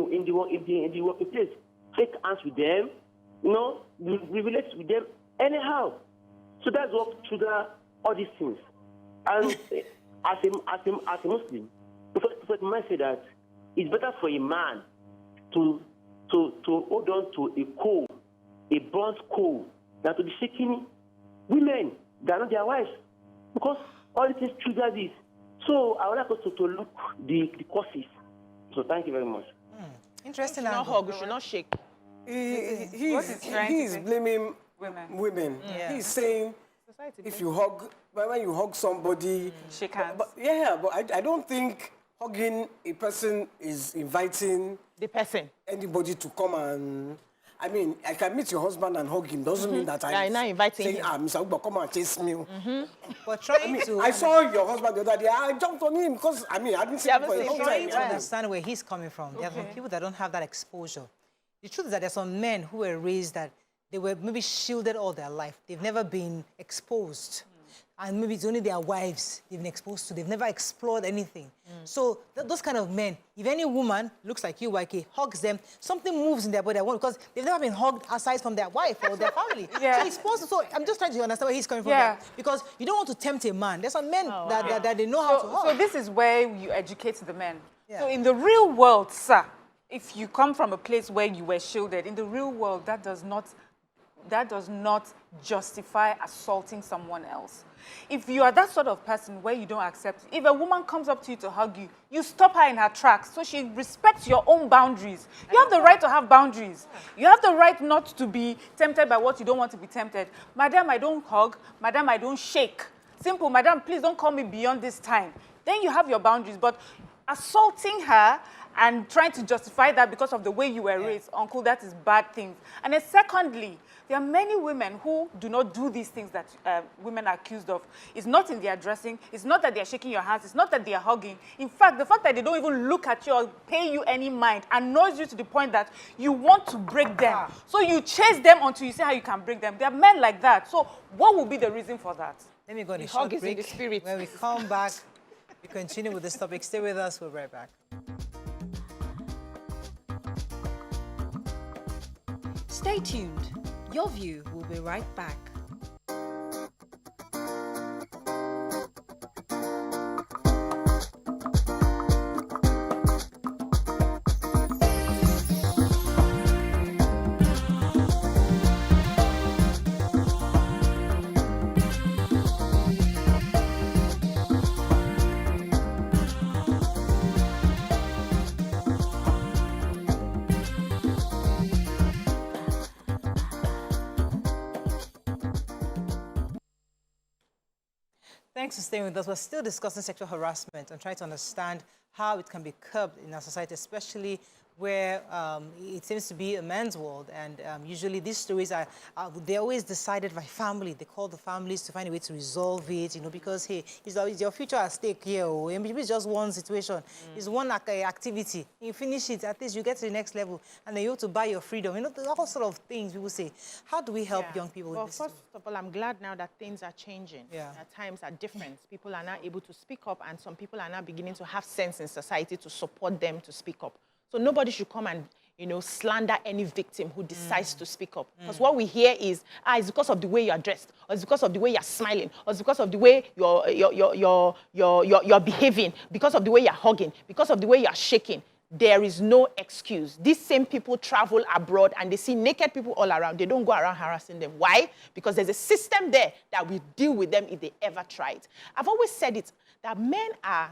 working place, shake hands with them, we relate with them anyhow? So that's what triggers all these things. And as a Muslim, Prophet Muhammad said that it's better for a man to hold on to a coal, a burnt coal, than to be shaking women that are not their wives, because all these things trigger this. So I would like us to look the causes. So thank you very much. Interesting. We should not hug, we should not shake. He's blaming women. Yeah. He's saying if you hug, when you hug somebody, shake hands. But I don't think hugging a person is inviting the person, anybody to come and. I mean, I can meet your husband and hug him. Doesn't mean that I'm not inviting him. Mr. Ugba, come and chase me. But trying to... I saw your husband the other day. I jumped on him because, I didn't see him for a long time. Trying to understand where he's coming from. There are some people that don't have that exposure. The truth is that there are some men who were raised that they were maybe shielded all their life. They've never been exposed. and maybe it's only their wives they've been exposed to. They've never explored anything. So those kind of men, if any woman looks like you, YK, hugs them, something moves in their body because they've never been hugged aside from their wife or their family. Yeah. So it's supposed to, so I'm just trying to understand where he's coming from. Yeah. Because you don't want to tempt a man. There's some men that they know how to hug. So this is where you educate the men. Yeah. So in the real world, sir, if you come from a place where you were shielded, in the real world, that does not justify assaulting someone else. If you are that sort of person where you don't accept, if a woman comes up to you to hug you, you stop her in her tracks so she respects your own boundaries. You have the right to have boundaries. You have the right not to be tempted by what you don't want to be tempted. Madam, I don't hug. Madam, I don't shake. Simple, madam, please don't call me beyond this time. Then you have your boundaries. But assaulting her and trying to justify that because of the way you were raised, uncle, that is bad things. And then secondly, there are many women who do not do these things that women are accused of. It's not in their dressing. It's not that they're shaking your hands. It's not that they're hugging. In fact, the fact that they don't even look at you or pay you any mind annoys you to the point that you want to break them. So you chase them until you see how you can break them. There are men like that. So what will be the reason for that? Let me go on a The short hug is in break. the spirit. When we come back, we continue with this topic. Stay with us. We'll be right back. Stay tuned. Your View will be right back. Thanks for staying with us. We're still discussing sexual harassment and trying to understand how it can be curbed in our society, especially where it seems to be a man's world. And usually these stories they're always decided by family. They call the families to find a way to resolve it, you know, because, hey, it's your future at stake here. And it's just one situation. It's one activity. You finish it, at least you get to the next level. And then you have to buy your freedom. You know, all sort of things people say. How do we help young people with this? First of all, I'm glad now that things are changing. Yeah. That times are different. People are now able to speak up, and some people are now beginning to have sense in society to support them to speak up. So nobody should come and, you know, slander any victim who decides to speak up. Because what we hear is, it's because of the way you're dressed, or it's because of the way you're smiling, or it's because of the way you're behaving, because of the way you're hugging, because of the way you're shaking. There is no excuse. These same people travel abroad and they see naked people all around. They don't go around harassing them. Why? Because there's a system there that will deal with them if they ever try it. I've always said it, that men are,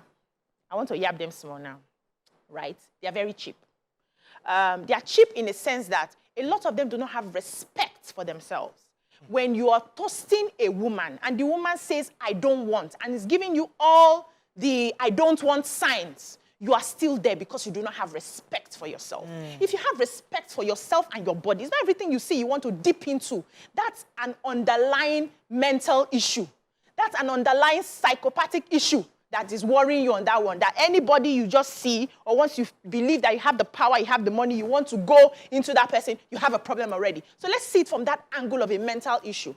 I want to yab them small now, right? They are very cheap. They are cheap in a sense that a lot of them do not have respect for themselves. When you are toasting a woman and the woman says, I don't want, and is giving you all the I don't want signs, you are still there because you do not have respect for yourself. If you have respect for yourself and your body, it's not everything you see you want to dip into. That's an underlying mental issue. That's an underlying psychopathic issue that is worrying you on that one. That anybody you just see, or once you believe that you have the power, you have the money, you want to go into that person, you have a problem already. So let's see it from that angle of a mental issue.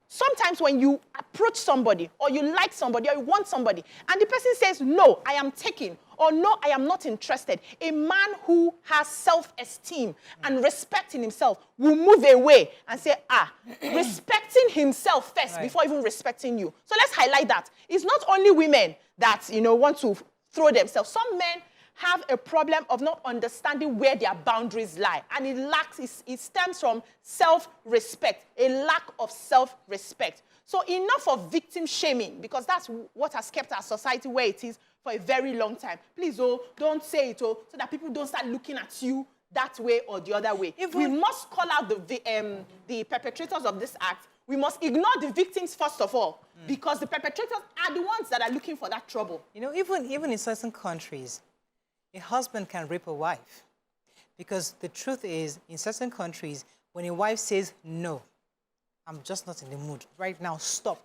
Sometimes when you approach somebody, or you like somebody, or you want somebody, and the person says, no, I am taken, or no, I am not interested, a man who has self-esteem and respect in himself will move away and say, respecting himself first before even respecting you. So let's highlight that. It's not only women that, you know, want to throw themselves. Some men have a problem of not understanding where their boundaries lie. And it stems from self-respect, a lack of self-respect. So enough of victim shaming, because that's what has kept our society where it is for a very long time. Please, don't say it, so that people don't start looking at you that way or the other way. We must call out the perpetrators of this act. We must ignore the victims first of all, because the perpetrators are the ones that are looking for that trouble. You know, even in certain countries, a husband can rape a wife, because the truth is, in certain countries, when a wife says, no, I'm just not in the mood, right now, stop.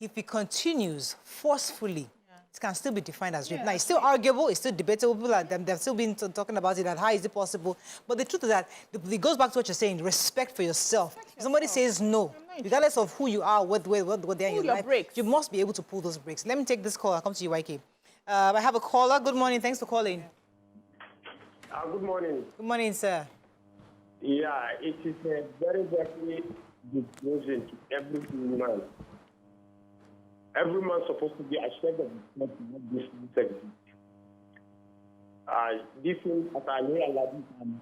If he continues forcefully, it can still be defined as rape. Now, it's still arguable, it's still debatable. People are, they've still been talking about it, that how is it possible? But the truth is that it goes back to what you're saying, respect for yourself. If somebody says no, regardless of who you are, what they're in your life, you must be able to pull those brakes. Let me take this call. I'll come to you, YK. I have a caller. Good morning. Thanks for calling. Good morning. Good morning, sir. Yeah, it is a very, very disclosing to every man. Every man supposed to be assured of what this segment. This is, as I hear like this, I'm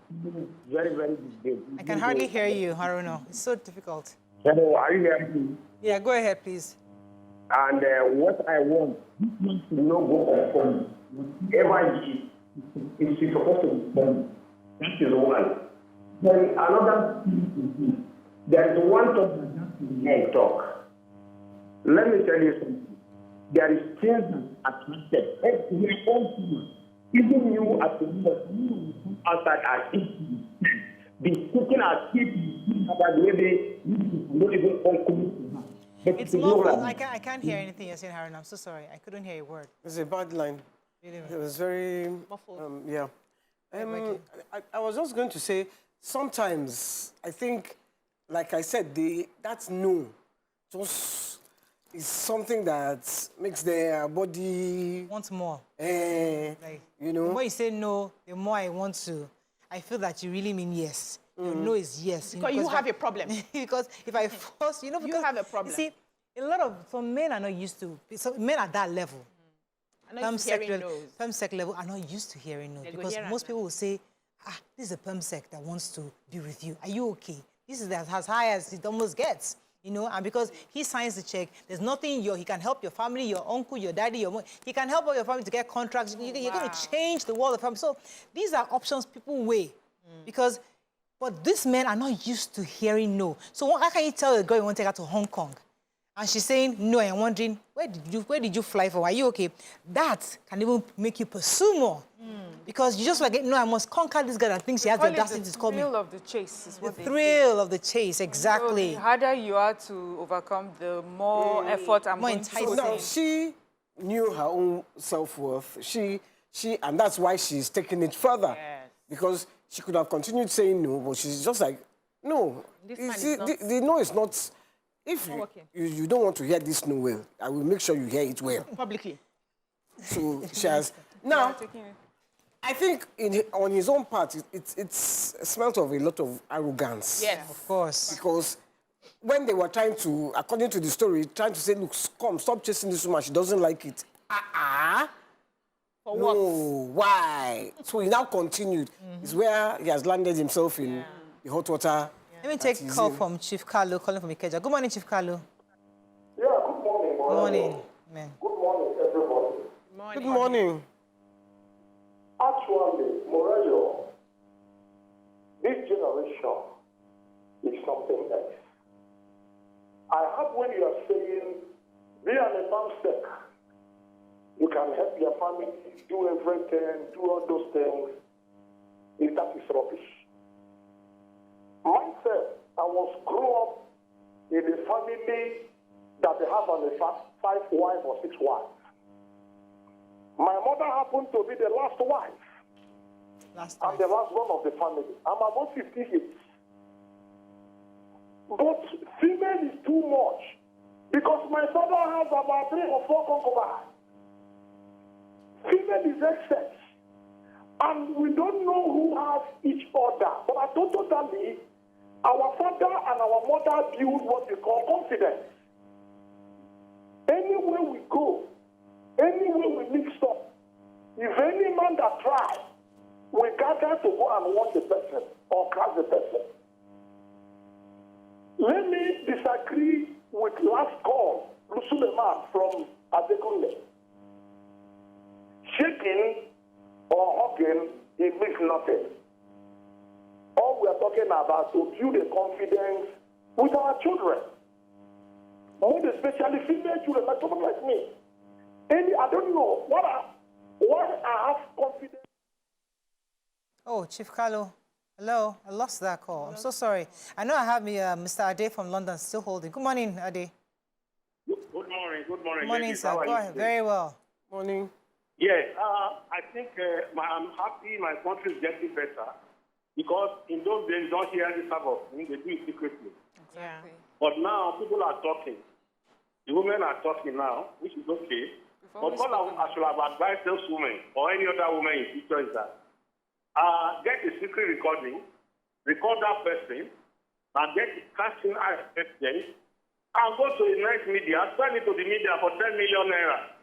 very, very disgraceful. I can hardly hear you, Haruna. It's so difficult. Hello, are you hearing me? Yeah, go ahead, please. And what I want, this man should not go for me. Whatever it is supposed to be done. That is one. Then another thing is there is one talk that has to be men talk. Let me tell you something. There is things that attracted. We are all human. Even you as a woman, you outside as if you be speaking as if you about the way they not even all coming to her. It's muffled. I can't hear anything you're saying, Haruna. I'm so sorry. I couldn't hear a word. It's a bad line. Really? It was very muffled. Yeah. I was just going to say, sometimes I think, like I said, that's no. Just is something that makes their body want more. Like, you know. The more you say no, the more I want to. I feel that you really mean yes. Your no is yes. Because you have a problem. Because if I force, because you have a problem. You see, some men are not used to. Some men at that level. Perm sec level are not used to hearing no, because most people will say, this is a perm sec that wants to be with you. Are you okay? This is as high as it almost gets, you know, and because he signs the check, there's nothing he can help your family, your uncle, your daddy, your mom. He can help all your family to get contracts. You're going to change the world of family. So these are options people weigh but these men are not used to hearing no. So how can you tell a girl you want to take her to Hong Kong? And she's saying no, and I'm wondering, where did you fly for? Are you okay? That can even make you pursue more. Because you just like, no, I must conquer this girl that thinks she has the audacity to call me. The thrill of the chase is what the thrill of the chase, exactly. So the harder you are to overcome, the more effort I'm going to put now, in. she knew her own self-worth. And that's why she's taking it further. Yes. Because she could have continued saying no, but she's just like, no. The no is not... If you don't want to hear this no well, I will make sure you hear it well. Publicly. So she has... Now, I think on his own part, it smelt of a lot of arrogance. Yes. Of course. Because when they were trying to, according to the story, trying to say, look, come, stop chasing this woman, she doesn't like it. For no, what? Why? So he now continued. It's where he has landed himself in the hot water. Let me take a call from Chief Carlo, calling from Ikeja. Good morning, Chief Carlo. Yeah, good morning. Good morning. Amen. Good morning, everybody. Good morning. Actually, Morayo, this generation is something else. I heard when you are saying, be an advanced, you can help your family, do everything, do all those things. That is rubbish. Myself, I was grew up in a family that they have on the 5 wives or 6 wives. My mother happened to be the last wife. I'm the last one of the family. I'm about 50 years. But female is too much because my father has about 3 or 4 concubines. Female is excess. And we don't know who has each other. But I don't totally, our father and our mother build what we call confidence. Anywhere we go, anywhere we mix up, if any man that tries, we gather to go and watch the person or crush the person. Let me disagree with last call, Lusuleman from Adekunle. Shaking or hugging, it means nothing. All we are talking about to build a confidence with our children. More especially female children, like someone like me. I don't know what I have confidence. Oh, Chief Carlo. Hello. I lost that call. I'm so sorry. I know I have Mr. Aide from London still holding. Good morning, Aide. Good morning. Good morning. Good morning, ladies. sir. How are Go you ahead. today? Very well. Morning. Yes, I think I'm happy my country is getting better because in those days, you don't hear any type of thing, they do it secretly. Exactly. But now people are talking. The women are talking now, which is okay. But what I should have advised those women or any other woman in future is that get a secret recording, record that person, and get it casting evidence, and go to the next media, sell it to the media for 10 million naira.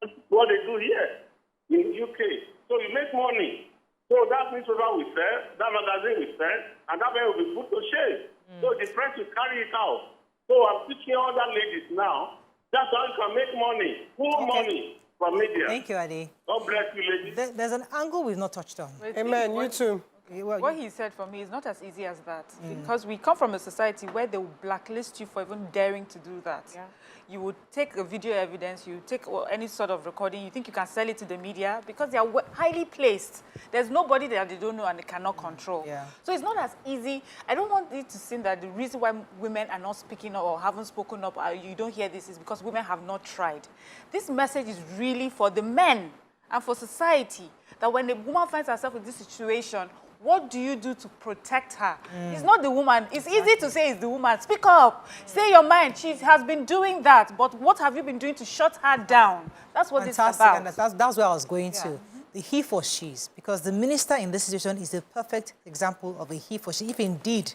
That's what they do here in the UK. So you make money. So that newspaper will sell, that magazine will sell, and that man will be put to shame. So the press will carry it out. So I'm teaching other ladies now, that's how you can make money, full money from media. Thank you, Ade. God bless you, ladies. There's an angle we've not touched on. Amen. You too. What he said for me is not as easy as that, because we come from a society where they will blacklist you for even daring to do that. Yeah. You would take a video evidence, you take any sort of recording, you think you can sell it to the media because they are highly placed. There's nobody that they don't know and they cannot control. Yeah. So it's not as easy. I don't want it to seem that the reason why women are not speaking up or haven't spoken up, or you don't hear this, is because women have not tried. This message is really for the men and for society, that when a woman finds herself in this situation, what do you do to protect her? It's not the woman. It's easy to say it's the woman. Speak up. Say your mind. She has been doing that. But what have you been doing to shut her down? That's what Fantastic. this is about. And that's where I was going to. The he for she's. Because the minister in this situation is a perfect example of a he for she. If indeed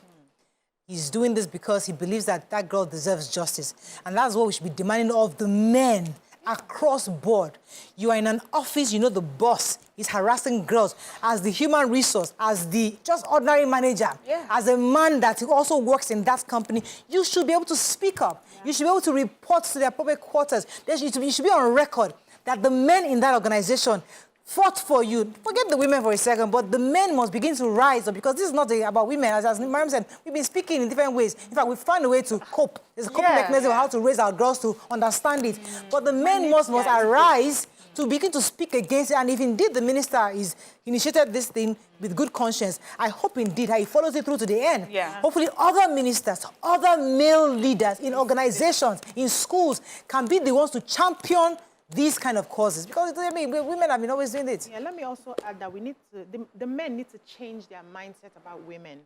he's doing this because he believes that that girl deserves justice. And that's what we should be demanding of the men across board. You are in an office, you know the boss is harassing girls. As the human resource, as the just ordinary manager, as a man that also works in that company, you should be able to speak up. You should be able to report to the appropriate quarters. You should be on record that the men in that organization fought for you. Forget the women for a second, but the men must begin to rise up, because this is not about women. As Mariam said, we've been speaking in different ways. In fact, we found a way to cope. There's a coping mechanism of how to raise our girls to understand it. But the men must arise to begin to speak against it. And if indeed the minister is initiated this thing with good conscience, I hope indeed he follows it through to the end. Hopefully other ministers, other male leaders in organizations, in schools, can be the ones to champion these kind of causes, because I mean, women have been always doing it. Yeah, let me also add that we need to, the men need to change their mindset about women.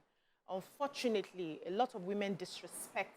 Unfortunately, a lot of men disrespect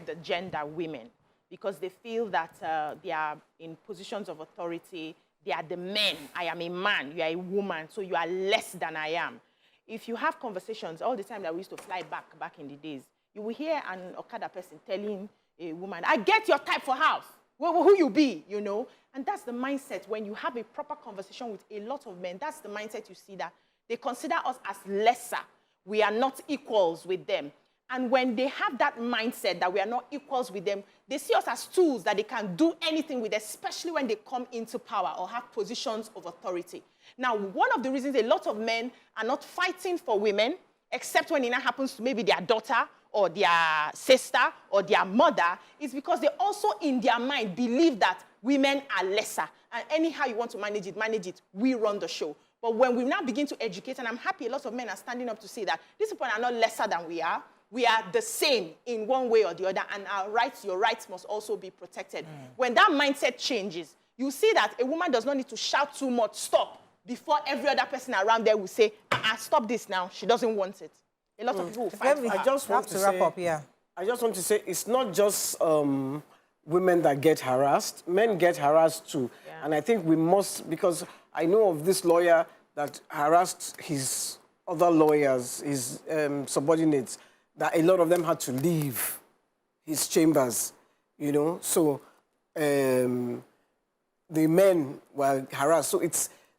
the gender women, because they feel that they are in positions of authority. They are the men. I am a man. You are a woman, so you are less than I am. If you have conversations all the time that we used to fly back in the days, you will hear an Okada person telling a woman, I get your type for house. Who you be, you know? And that's the mindset. When you have a proper conversation with a lot of men, that's the mindset you see, that they consider us as lesser. We are not equals with them. And when they have that mindset that we are not equals with them, they see us as tools that they can do anything with, especially when they come into power or have positions of authority. Now, one of the reasons a lot of men are not fighting for women, except when it happens to maybe their daughter or their sister or their mother, is because they also in their mind believe that women are lesser. And anyhow you want to manage it, we run the show. But when we now begin to educate, and I'm happy a lot of men are standing up to say that these people are not lesser than we are the same in one way or the other, and your rights must also be protected. When that mindset changes, you see that a woman does not need to shout too much, stop, before every other person around there will say, stop this now, she doesn't want it. A lot of people will fight for her. I just want to wrap up, I just want to say it's not just women that get harassed. Men get harassed too. And I think we must, because I know of this lawyer that harassed his other lawyers, his subordinates, that a lot of them had to leave his chambers, you know. So the men were harassed. So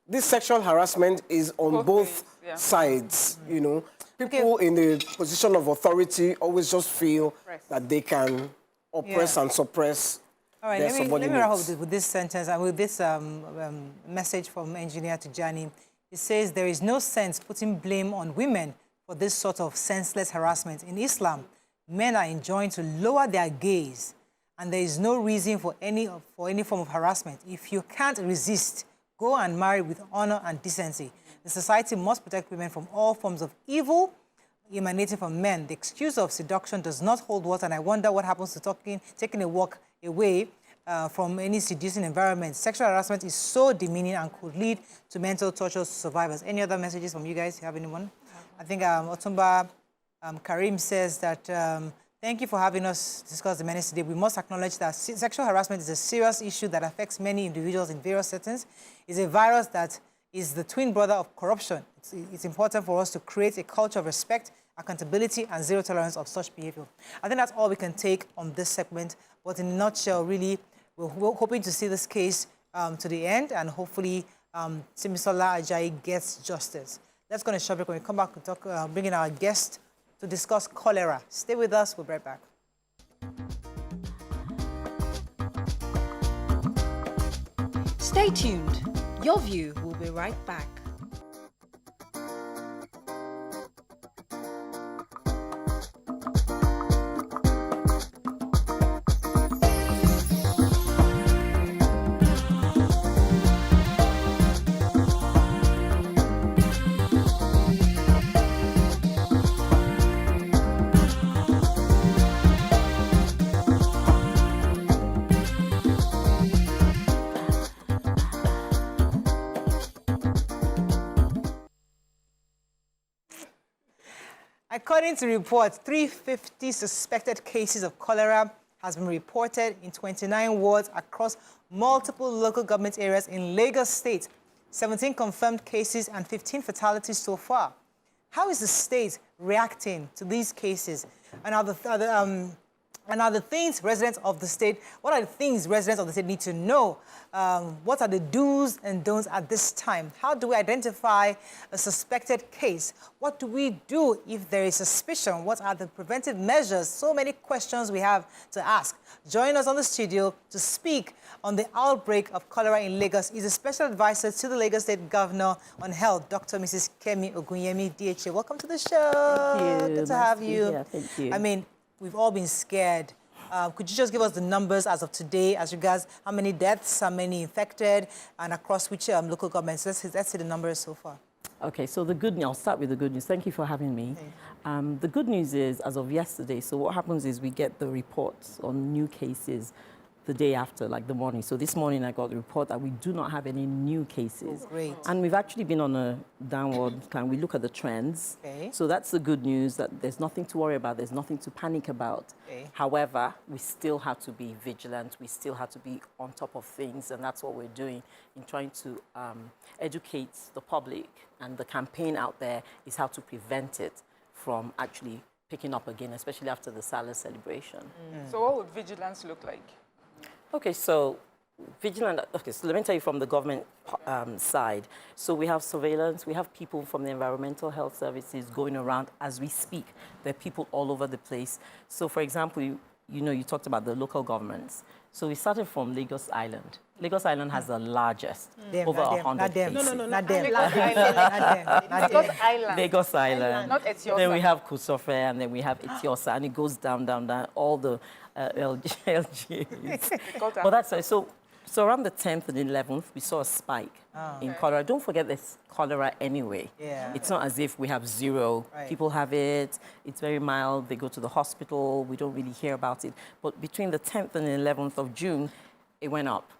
this sexual harassment is on both sides, you know. People in the position of authority always just feel that they can oppress and suppress their subordinates. Let me wrap up with this sentence and with this message from Engineer Tijani. It says, there is no sense putting blame on women for this sort of senseless harassment. In Islam, men are enjoined to lower their gaze, and there is no reason for any form of harassment. If you can't resist, go and marry with honor and decency. The society must protect women from all forms of evil emanating from men. The excuse of seduction does not hold water, and I wonder what happens to taking a walk away from any seducing environment. Sexual harassment is so demeaning and could lead to mental torture to survivors. Any other messages from you guys? You have anyone? I think Otumba Karim says that, thank you for having us discuss the menace today. We must acknowledge that sexual harassment is a serious issue that affects many individuals in various settings. It's a virus that is the twin brother of corruption. It's important for us to create a culture of respect, accountability, and zero tolerance of such behavior. I think that's all we can take on this segment. But in a nutshell, really, we're hoping to see this case to the end, and hopefully Simisola Ajayi gets justice. Let's go on a short break. When we come back, we'll talk, bring in our guest to discuss cholera. Stay with us. We'll be right back. Stay tuned. Your View will be right back. According to reports, 350 suspected cases of cholera has been reported in 29 wards across multiple local government areas in Lagos State. 17 confirmed cases and 15 fatalities so far. How is the state reacting to these cases? And are the things residents of the state, what are the things residents of the state need to know? What are the do's and don'ts at this time? How do we identify a suspected case? What do we do if there is suspicion? What are the preventive measures? So many questions we have to ask. Join us on the studio to speak on the outbreak of cholera in Lagos is a special advisor to the Lagos State Governor on Health, Dr. Mrs. Kemi Ogunyemi, DHA. Welcome to the show. Thank you. Good to have you. Yeah, thank you. I mean, we've all been scared. Could you just give us the numbers as of today, as regards how many deaths, how many infected, and across which local governments? Let's see the numbers so far. Okay, so the good news, I'll start with the good news. Thank you for having me. The good news is, as of yesterday, so what happens is we get the reports on new cases the day after, like the morning. So this morning I got the report that we do not have any new cases. Oh, great. And we've actually been on a downward, can we look at the trends? Okay. So that's the good news, that there's nothing to worry about, there's nothing to panic about. Okay. However, we still have to be vigilant, we still have to be on top of things, and that's what we're doing in trying to educate the public. And the campaign out there is how to prevent it from actually picking up again, especially after the Salah celebration. So what would vigilance look like? Okay, so vigilant, okay, so let me tell you from the government side. So we have surveillance, we have people from the environmental health services going around as we speak. There are people all over the place. So for example, you talked about the local governments. So we started from Lagos Island. Lagos Island has the largest, over 100 cases. Not them. Lagos Island. Lagos Island. Not Etiosa. Then we have Kusofe, and then we have Etiosa, and it goes down, all the LGs. But that's so around the 10th and 11th, we saw a spike in cholera. Don't forget there's cholera anyway. Yeah. It's not as if we have zero. Right. People have it. It's very mild. They go to the hospital. We don't really hear about it. But between the 10th and 11th of June, it went up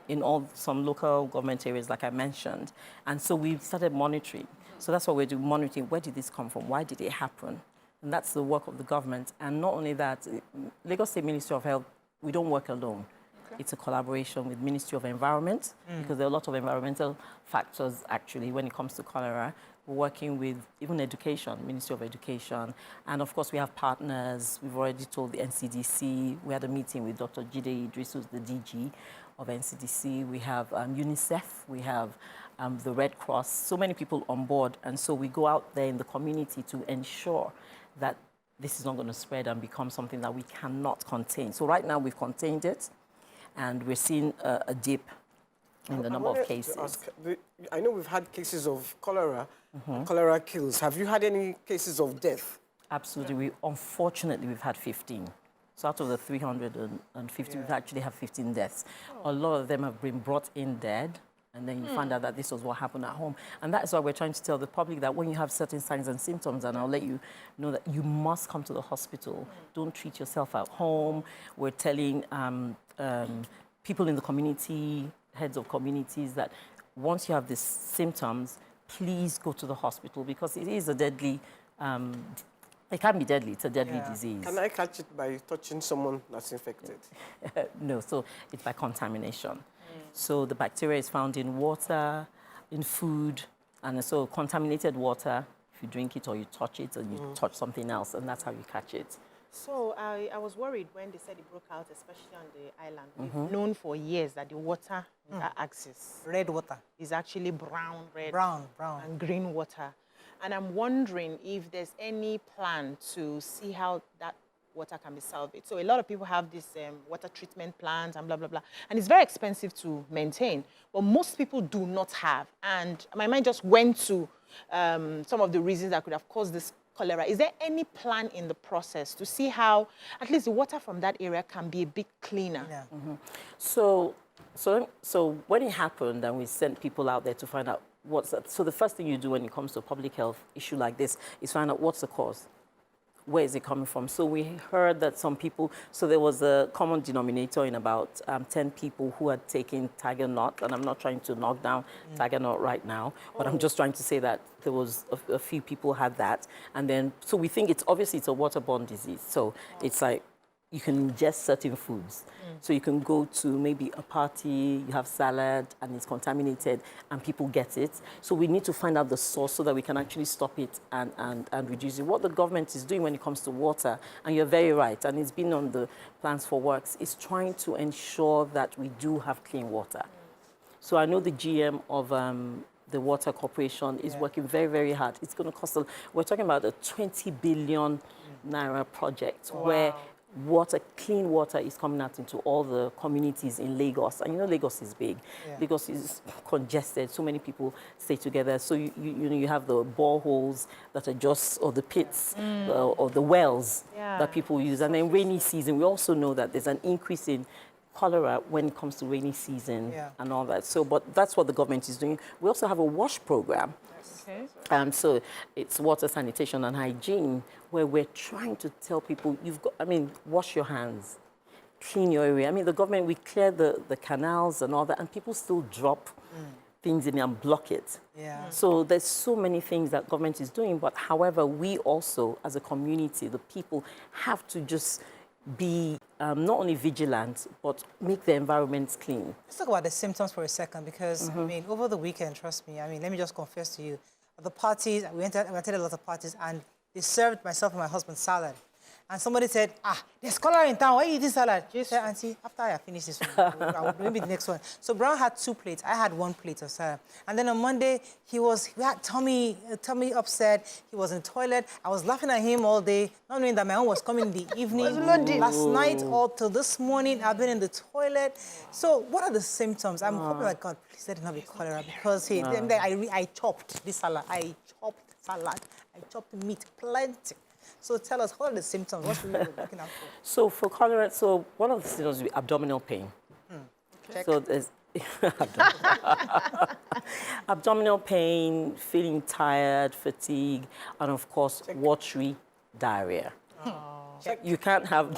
in some local government areas, like I mentioned. And so we started monitoring. So that's what we're doing, monitoring. Where did this come from? Why did it happen? And that's the work of the government. And not only that, Lagos State Ministry of Health, we don't work alone. Okay. It's a collaboration with Ministry of Environment, because there are a lot of environmental factors, actually, when it comes to cholera. We're working with even education, Ministry of Education. And of course, we have partners. We've already told the NCDC. We had a meeting with Dr. Jide Idris, who's the DG of NCDC. We have UNICEF. We have the Red Cross. So many people on board. And so we go out there in the community to ensure that this is not going to spread and become something that we cannot contain. So right now, we've contained it, and we're seeing a dip in the number of cases. I know we've had cases of cholera. Cholera kills. Have you had any cases of death? Absolutely. Unfortunately, we've had 15. So out of the 350, we've actually had 15 deaths. A lot of them have been brought in dead, And then you find out that this was what happened at home. And that is why we're trying to tell the public that when you have certain signs and symptoms, and I'll let you know that you must come to the hospital. Don't treat yourself at home. We're telling people in the community, heads of communities, that once you have these symptoms, please go to the hospital, because it is a deadly, it can be deadly. It's a deadly disease. Can I catch it by touching someone that's infected? No, so it's by contamination. So the bacteria is found in water, in food, and so contaminated water, if you drink it or you touch it and you touch something else, and that's how you catch it. So I was worried when they said it broke out, especially on the island. We've known for years that the water axis, Red water. is actually brown, red, Brown. and green water. And I'm wondering if there's any plan to see how that water can be salvaged. So a lot of people have this water treatment plants and blah, blah, blah. And it's very expensive to maintain, but most people do not have. And my mind just went to some of the reasons that could have caused this cholera. Is there any plan in the process to see how at least the water from that area can be a bit cleaner? Yeah. So when it happened and we sent people out there to find out what's up, so the first thing you do when it comes to a public health issue like this is find out what's the cause. Where is it coming from? So we heard that some people, so there was a common denominator in about 10 people who had taken tiger nut, and I'm not trying to knock down tiger nut right now, but I'm just trying to say that there was a few people had that. And then, so we think it's obviously it's a waterborne disease. So it's like, you can ingest certain foods. So you can go to maybe a party, you have salad, and it's contaminated, and people get it. So we need to find out the source so that we can actually stop it and reduce it. What the government is doing when it comes to water, and you're very right, and it's been on the plans for works, is trying to ensure that we do have clean water. So I know the GM of the Water Corporation is working very, very hard. It's going to cost, we're talking about a 20 billion naira project where clean water is coming out into all the communities in Lagos. And you know, Lagos is big. Lagos is congested. So many people stay together. So you have the boreholes that are just, or the pits, or the wells that people use. And then rainy season, we also know that there's an increase in cholera when it comes to rainy season and all that. So, but that's what the government is doing. We also have a WASH program. So it's water, sanitation, and hygiene, where we're trying to tell people, wash your hands, clean your area. I mean, the government, we clear the canals and all that, and people still drop things in and block it. So there's so many things that government is doing, but however, we also, as a community, the people, have to just be not only vigilant, but make the environments clean. Let's talk about the symptoms for a second, because, I mean, over the weekend, trust me, I mean, let me just confess to you, at the parties, we attended a lot of parties, and they served myself and my husband salad. And somebody said, there's cholera in town, why are you eating salad? I said, Auntie, after I finish this one, maybe the next one. So Brown had 2 plates, I had 1 plate of salad. And then on Monday, he had tummy upset, he was in the toilet. I was laughing at him all day, not knowing that my own was coming in the evening. Last night or till this morning, I've been in the toilet. So what are the symptoms? I'm hoping, like, God, please let it not be cholera, because I chopped this salad. I chopped meat, plenty. So tell us, what are the symptoms? What should we be looking out for? So for cholera, one of the symptoms would be abdominal pain. Check. So there's abdominal pain, feeling tired, fatigue, and of course, watery diarrhea. You can't have.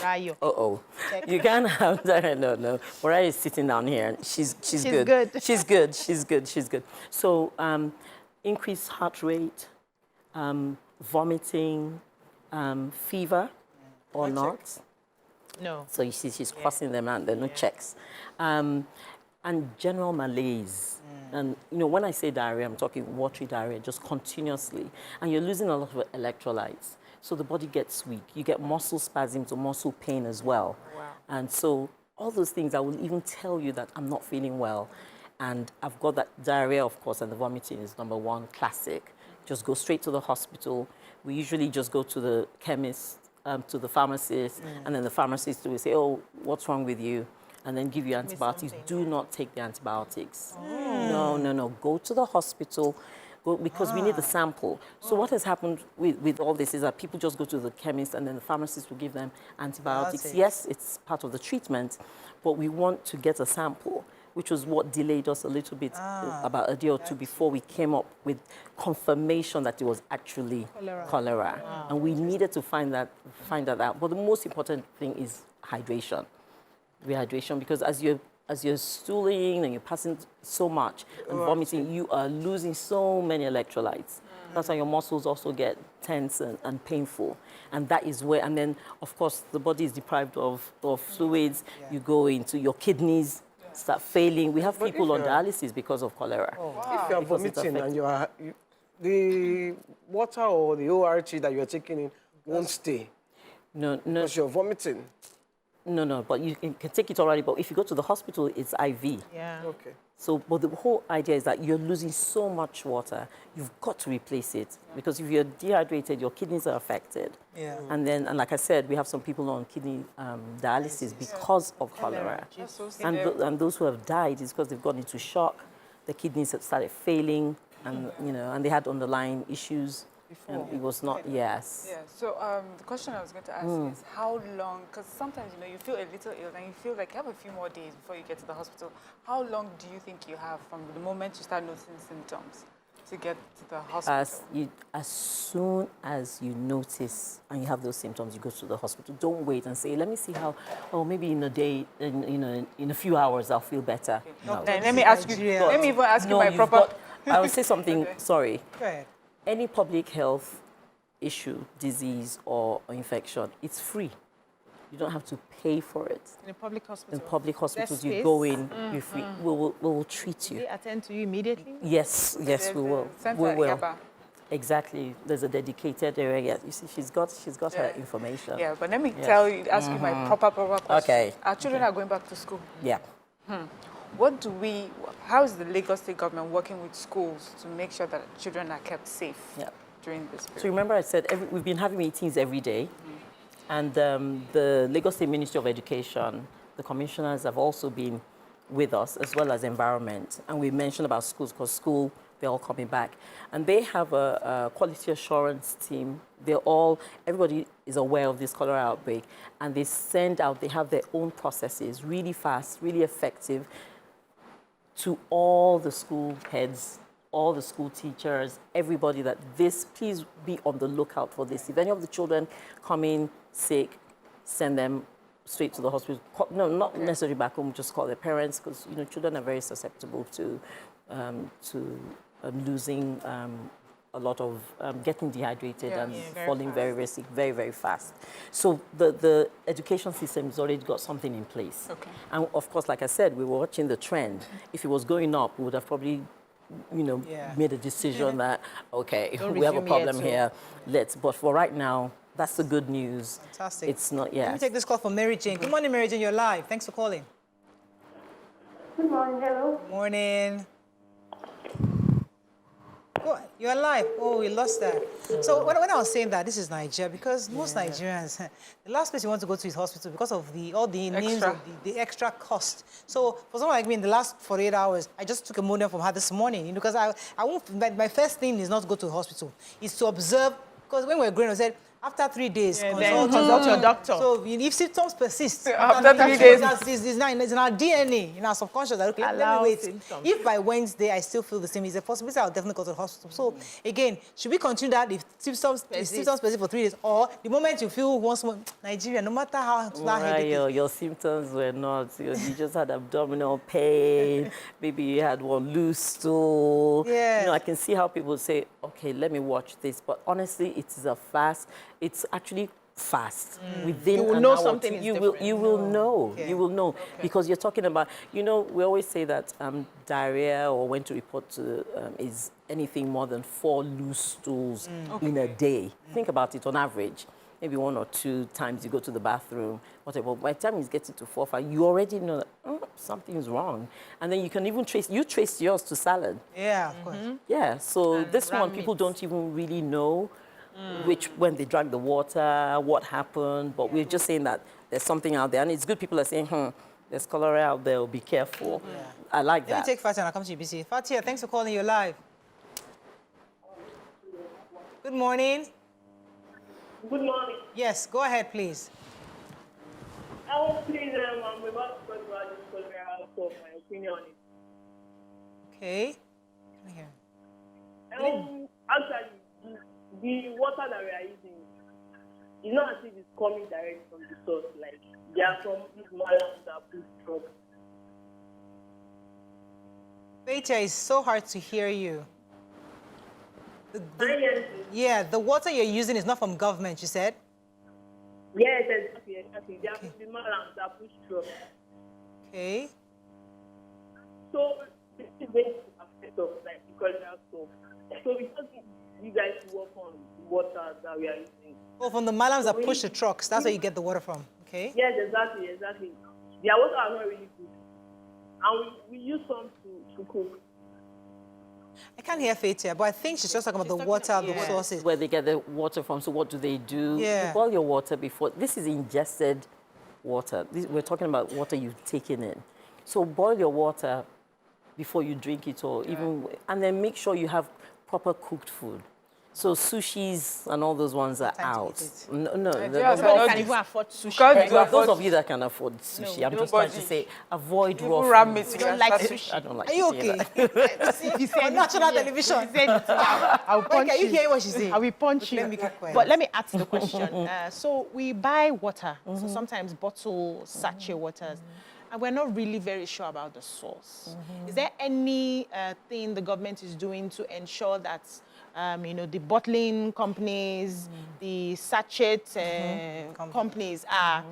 You can't have diarrhea. No. Mariah is sitting down here, and she's good. She's good. So increased heart rate, vomiting. Fever or not? No. So you see she's crossing them out, there are no checks. And general malaise. And, when I say diarrhea, I'm talking watery diarrhea, just continuously. And you're losing a lot of electrolytes. So the body gets weak. You get muscle spasms or muscle pain as well. Wow. And so all those things, I will even tell you that I'm not feeling well. And I've got that diarrhea, of course, and the vomiting is number 1, classic. Just go straight to the hospital. We usually just go to the chemist, to the pharmacist, and then the pharmacist will say, what's wrong with you? And then give you antibiotics. Do not take the antibiotics. No. Go to the hospital, because we need the sample. So what has happened with all this is that people just go to the chemist, and then the pharmacist will give them antibiotics. Yes, it's part of the treatment, but we want to get a sample. which was what delayed us a little bit, about a day or two before we came up with confirmation that it was actually cholera. And we needed to find that out. But the most important thing is hydration, rehydration, because as you're stooling and you're passing so much and vomiting, you are losing so many electrolytes. That's why your muscles also get tense and painful. And that is where, and then, of course, the body is deprived of fluids. You go into your kidneys, start failing. We have people on dialysis because of cholera. If you're vomiting and the water or the ORT that you're taking in won't stay. No. Because you're vomiting. No, but you can take it already. But if you go to the hospital, it's IV. Yeah. Okay. So, but the whole idea is that you're losing so much water, you've got to replace it. Because if you're dehydrated, your kidneys are affected. Yeah. And like I said, we have some people on kidney dialysis because of cholera. And those who have died is because they've gone into shock, the kidneys have started failing, and, and they had underlying issues. And it was not, yes. Yeah, so the question I was going to ask is how long, because sometimes, you feel a little ill and you feel like you have a few more days before you get to the hospital. How long do you think you have from the moment you start noticing symptoms to get to the hospital? As soon as you notice and you have those symptoms, you go to the hospital. Don't wait and say, let me see how, maybe in a day, in a few hours, I'll feel better. Okay. No. Let me ask you, let me even ask you my proper... I will say something, sorry. Go ahead. Any public health issue, disease or infection, it's free. You don't have to pay for it. In a public hospital? In public hospitals, you go in, you're free. We will treat you. They attend to you immediately? Yes, we will. We will. Exactly. There's a dedicated area. Yeah, you see, she's got her information. Yeah, but let me ask you my proper question. Okay. Our children are going back to school. Yeah. How is the Lagos State government working with schools to make sure that children are kept safe during this period? So remember I said we've been having meetings every day, and the Lagos State Ministry of Education, the commissioners have also been with us, as well as environment. And we mentioned about schools, because they're all coming back. And they have a quality assurance team. Everybody is aware of this cholera outbreak, and they have their own processes, really fast, really effective, to all the school heads, all the school teachers, everybody, that please be on the lookout for this. If any of the children come in sick, send them straight to the hospital. No, not necessarily back home, just call their parents, because children are very susceptible to losing a lot of getting dehydrated and falling very, very sick, very, very fast. So the education system has already got something in place. Okay. And of course, like I said, we were watching the trend. If it was going up, we would have probably made a decision that, okay, we have a problem here. But for right now, that's the good news. Fantastic. It's not, Let me take this call from Mary Jane. Good morning, Mary Jane. You're live. Thanks for calling. Good morning. Hello. Good morning. Oh, you're alive. Oh, we lost that. So when I was saying that, this is Nigeria, because most Nigerians, the last place you want to go to is hospital because of all the names of the extra cost. So for someone like me, in the last 48 hours, I just took Imodium from her this morning, because I won't. My first thing is not to go to the hospital. It's to observe, because when we were growing, I said, after 3 days, consult your doctor. So if symptoms persist, after 3 days, it's in our DNA, in our subconscious. That, okay, let me wait. Symptoms. If by Wednesday I still feel the same, it's a possibility I'll definitely go to the hospital. So again, should we continue that if symptoms persist for 3 days, or the moment you feel once more, Nigeria, no matter how bad headache is, your symptoms were not. You just had abdominal pain. Maybe you had one loose stool. Yeah. I can see how people say, okay, let me watch this. But honestly, it is a fast. It's actually fast. Within you will an know hour something is different. You will know. Okay. You will know. Okay. Because you're talking about, we always say that diarrhea, or when to report to, is anything more than 4 loose stools in a day. Think about it on average. Maybe 1 or 2 times you go to the bathroom, whatever. By the time you get to 4 or 5, you already know that something's wrong. And then you can even trace yours to salad. Yeah, of course. Yeah, so this one, people don't even really know when they drank the water, what happened, but we're just saying that there's something out there, and it's good people are saying, there's cholera out there, be careful. Yeah. I like that. Let me take Fatia and I'll come to UBC. Fatia, thanks for calling. You're live. Good morning. Good morning. Yes, go ahead, please. I was pleased I'm about to go to cholera for my opinion on it. Okay. Here. Actually, the water that we are using, it's not as if it's coming direct from the source. Like, there are some these malams that put drugs. Beta, it's so hard to hear you. Yeah, the water you're using is not from government, you said? Yes, exactly. There are the malams that push drugs. Okay. So, this is going to affect us, like the cholera stuff. So, we just need you guys to work on the water that we are using. Oh, from the malams that push the trucks. That's where you get the water from, okay? Yes, exactly. Their water are not really good. And we use some to cook. I can't hear Fatia, but I think she's just talking about the water, the sources. Where they get the water from, so what do? Yeah. You boil your water before. This is ingested water. We're talking about water you've taken in. So boil your water before you drink it, or even, and then make sure you have proper cooked food. So sushis and all those ones are out. No, Nobody can even afford sushi. Those of you that can afford sushi, I'm just trying to say, avoid raw food. You don't like sushi? I don't like Are you okay? On national television. I'll punch you. Are you hearing what she's saying? I will punch you. Let me keep quiet. But let me ask the question. So we buy water, so sometimes bottle sachet waters, and we're not really very sure about the source. Is there any thing the government is doing to ensure that the bottling companies, the sachet companies are,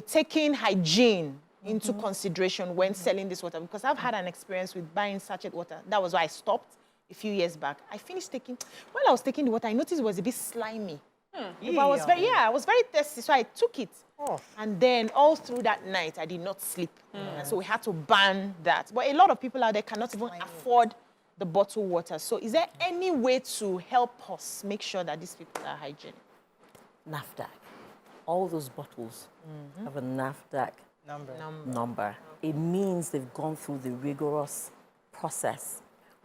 taking hygiene into consideration when selling this water? Because I've had an experience with buying sachet water. That was why I stopped a few years back. While I was taking the water, I noticed it was a bit slimy. But I was very thirsty, so I took it. And then all through that night, I did not sleep. And so we had to ban that. But a lot of people out there cannot even afford the bottled water. So is there any way to help us make sure that these people are hygienic? NAFDAC. All those bottles have a NAFDAC number. It means they've gone through the rigorous process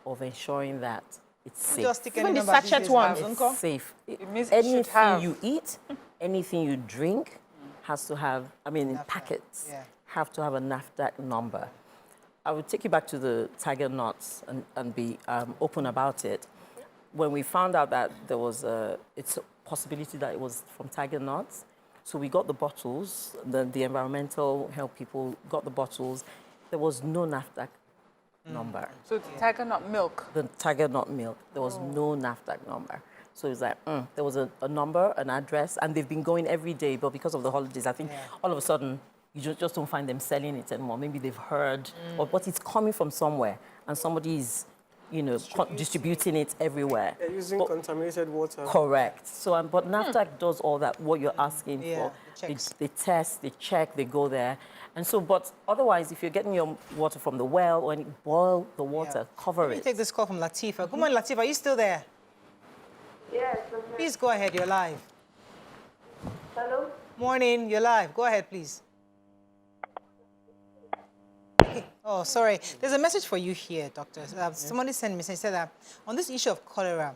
of ensuring that it's safe. Just take Even the sachet ones, it's safe. It means anything you eat, anything you drink has to have, in packets, have to have a NAFDAC number. I would take you back to the tiger nuts and be open about it. When we found out that there was it's a possibility that it was from tiger nuts, so we got the bottles, the environmental health people got the bottles. There was no NAFDAC number. So the tiger nut milk? The tiger nut milk, there was no NAFDAC number. So it's like, there was a number, an address, and they've been going every day, but because of the holidays, I think all of a sudden, you just don't find them selling it anymore. Maybe they've heard, but it's coming from somewhere, and somebody is, distributing it everywhere. They're using contaminated water. Correct. So, but NAFDAC does all that, what you're asking for. They test, they check, they go there. And so, but otherwise, if you're getting your water from the well, when you boil the water, cover it. Let me take this call from Latifa. Good morning, Latifa. Are you still there? Yes. Please go ahead. You're live. Hello? Morning. You're live. Go ahead, please. Oh, sorry. There's a message for you here, doctor. Somebody sent me. They said that on this issue of cholera,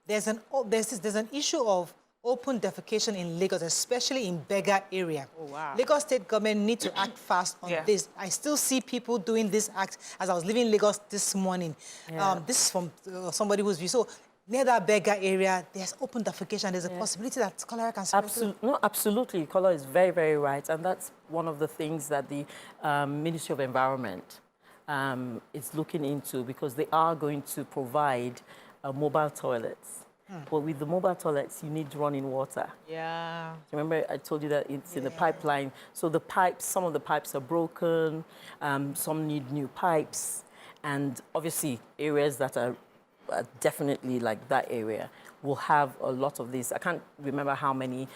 there's an issue of open defecation in Lagos, especially in Bega area. Oh, wow. Lagos state government need to act fast on this. I still see people doing this act as I was leaving Lagos this morning. This is from somebody who's view. So near that Bega area, there's open defecation. There's a possibility that cholera can spread. Absolutely. Cholera is very, very right. And that's one of the things that the Ministry of Environment is looking into, because they are going to provide mobile toilets. But with the mobile toilets, you need running water. Yeah. Remember, I told you that it's in the pipeline. So the pipes, some of the pipes are broken, some need new pipes. And obviously, areas that are definitely like that area will have a lot of these. I can't remember how many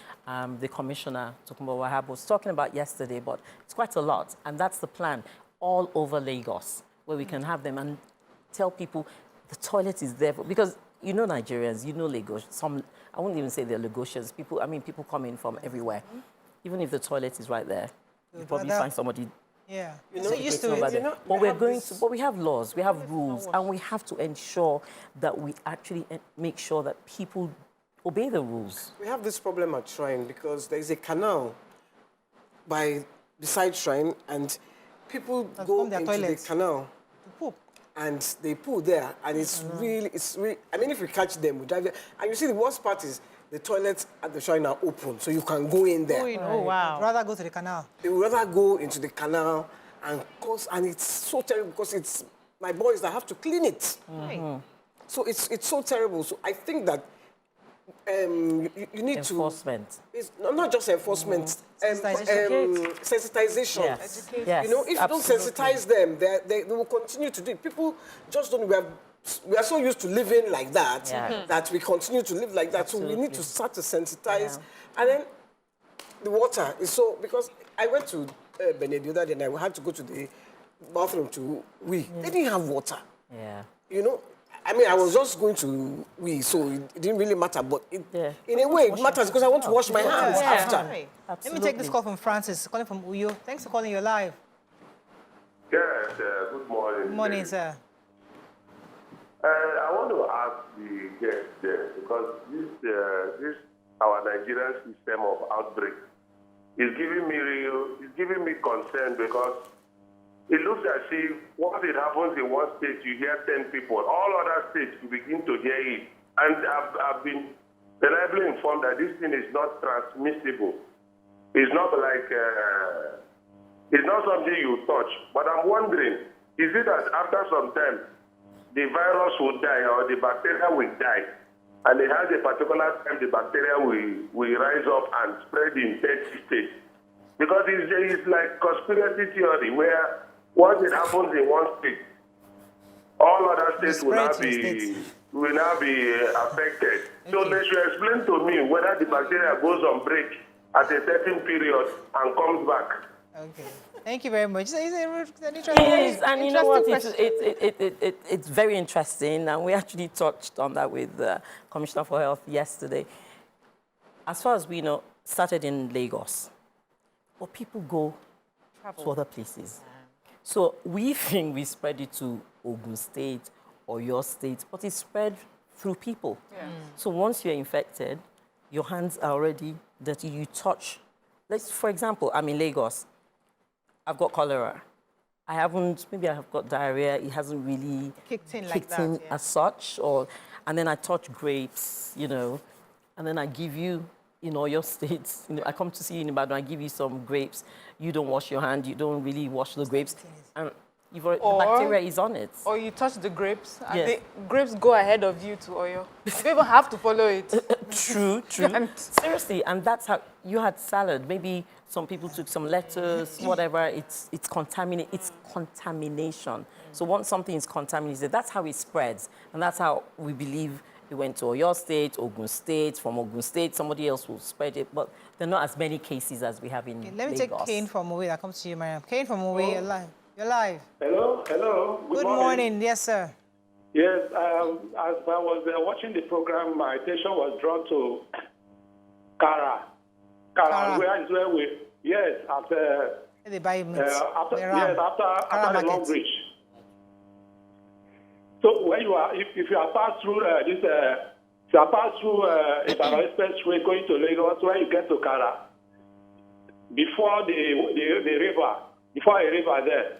the commissioner, Tokunbo Wahab, was talking about yesterday, but it's quite a lot. And that's the plan all over Lagos, where we can have them and tell people the toilet is there. Because you know Nigerians, you know Lagos. I wouldn't even say they're Lagosians. People come in from everywhere. Even if the toilet is right there, you probably find somebody. Yeah, so used to it. But we have laws, we have rules, and we have to ensure that we actually make sure that people obey the rules. We have this problem at Shrine because there is a canal beside Shrine, and people go into the canal to poop. and they poo there, and it's really, I mean, if we catch them, we drive there. And you see, the worst part is the toilets at the shrine are open, so you can go in there. Oh, wow. I'd rather go to the canal. They would rather go into the canal, and it's so terrible because it's my boys that have to clean it. So it's so terrible. So I think that you need enforcement. It's not just enforcement. Sensitization. Yes. Yes. You know, if you don't sensitize them, they will continue to do it. People just don't. We are so used to living like that that we continue to live like that. Absolutely. So we need to start to sensitize. And then the water is so, because I went to Benin the other day and I had to go to the bathroom to wee. They didn't have water. Yeah. You know, I mean, I was just going to wee, so it didn't really matter. But in a way, it matters because I want to wash my hands after. Absolutely. Let me take this call from Francis, calling from Uyo. Thanks for calling. You're live. Yes, good morning. Good morning, sir. I want to ask the guest there, because this our Nigerian system of outbreak is giving me concern, because it looks as if once it happens in one state, you hear 10 people. All other states, you begin to hear it. And I've been reliably informed that this thing is not transmissible. It's not like, it's not something you touch. But I'm wondering, is it that after some time, the virus will die or the bacteria will die? And it has a particular time the bacteria will rise up and spread in 30 states. Because it's like conspiracy theory where once it happens in one state, all other states will now be affected. So they should explain to me whether the bacteria goes on break at a certain period and comes back. Okay. Thank you very much. It is, and you know what? It's very interesting, and we actually touched on that with the Commissioner for Health yesterday. As far as we know, started in Lagos, but people go to other places. So we think we spread it to Ogun State or your state, but it's spread through people. So once you're infected, your hands are already dirty. You touch. For example, I'm in Lagos. I've got cholera. Maybe I have got diarrhea. It hasn't really kicked in as such. And then I touch grapes, you know, and then I give you, in all your states, you know, I come to see you in Ibadan, I give you some grapes. You don't wash your hand. You don't really wash the grapes. And the bacteria is on it. Or you touch the grapes, and the grapes go ahead of you to Oyo. You don't even have to follow it. True. Seriously, and that's how you had salad. Maybe some people took some lettuce, whatever. It's contamination. So once something is contaminated, that's how it spreads. And that's how we believe it went to Oyo State, Ogun State. From Ogun State, somebody else will spread it. But there are not as many cases as we have in Lagos. Let me take Kane from Owe. That comes to you, Mariam. Kane from Owe, you're live. You're live. Hello. Good morning. Yes, sir. Yes, as I was watching the program, my attention was drawn to Kara, where we, after they buy meat. After the Long Bridge. So when you are, if you are passed through Ibadan Expressway going to Lagos, when you get to Kara, before the river, before a river there,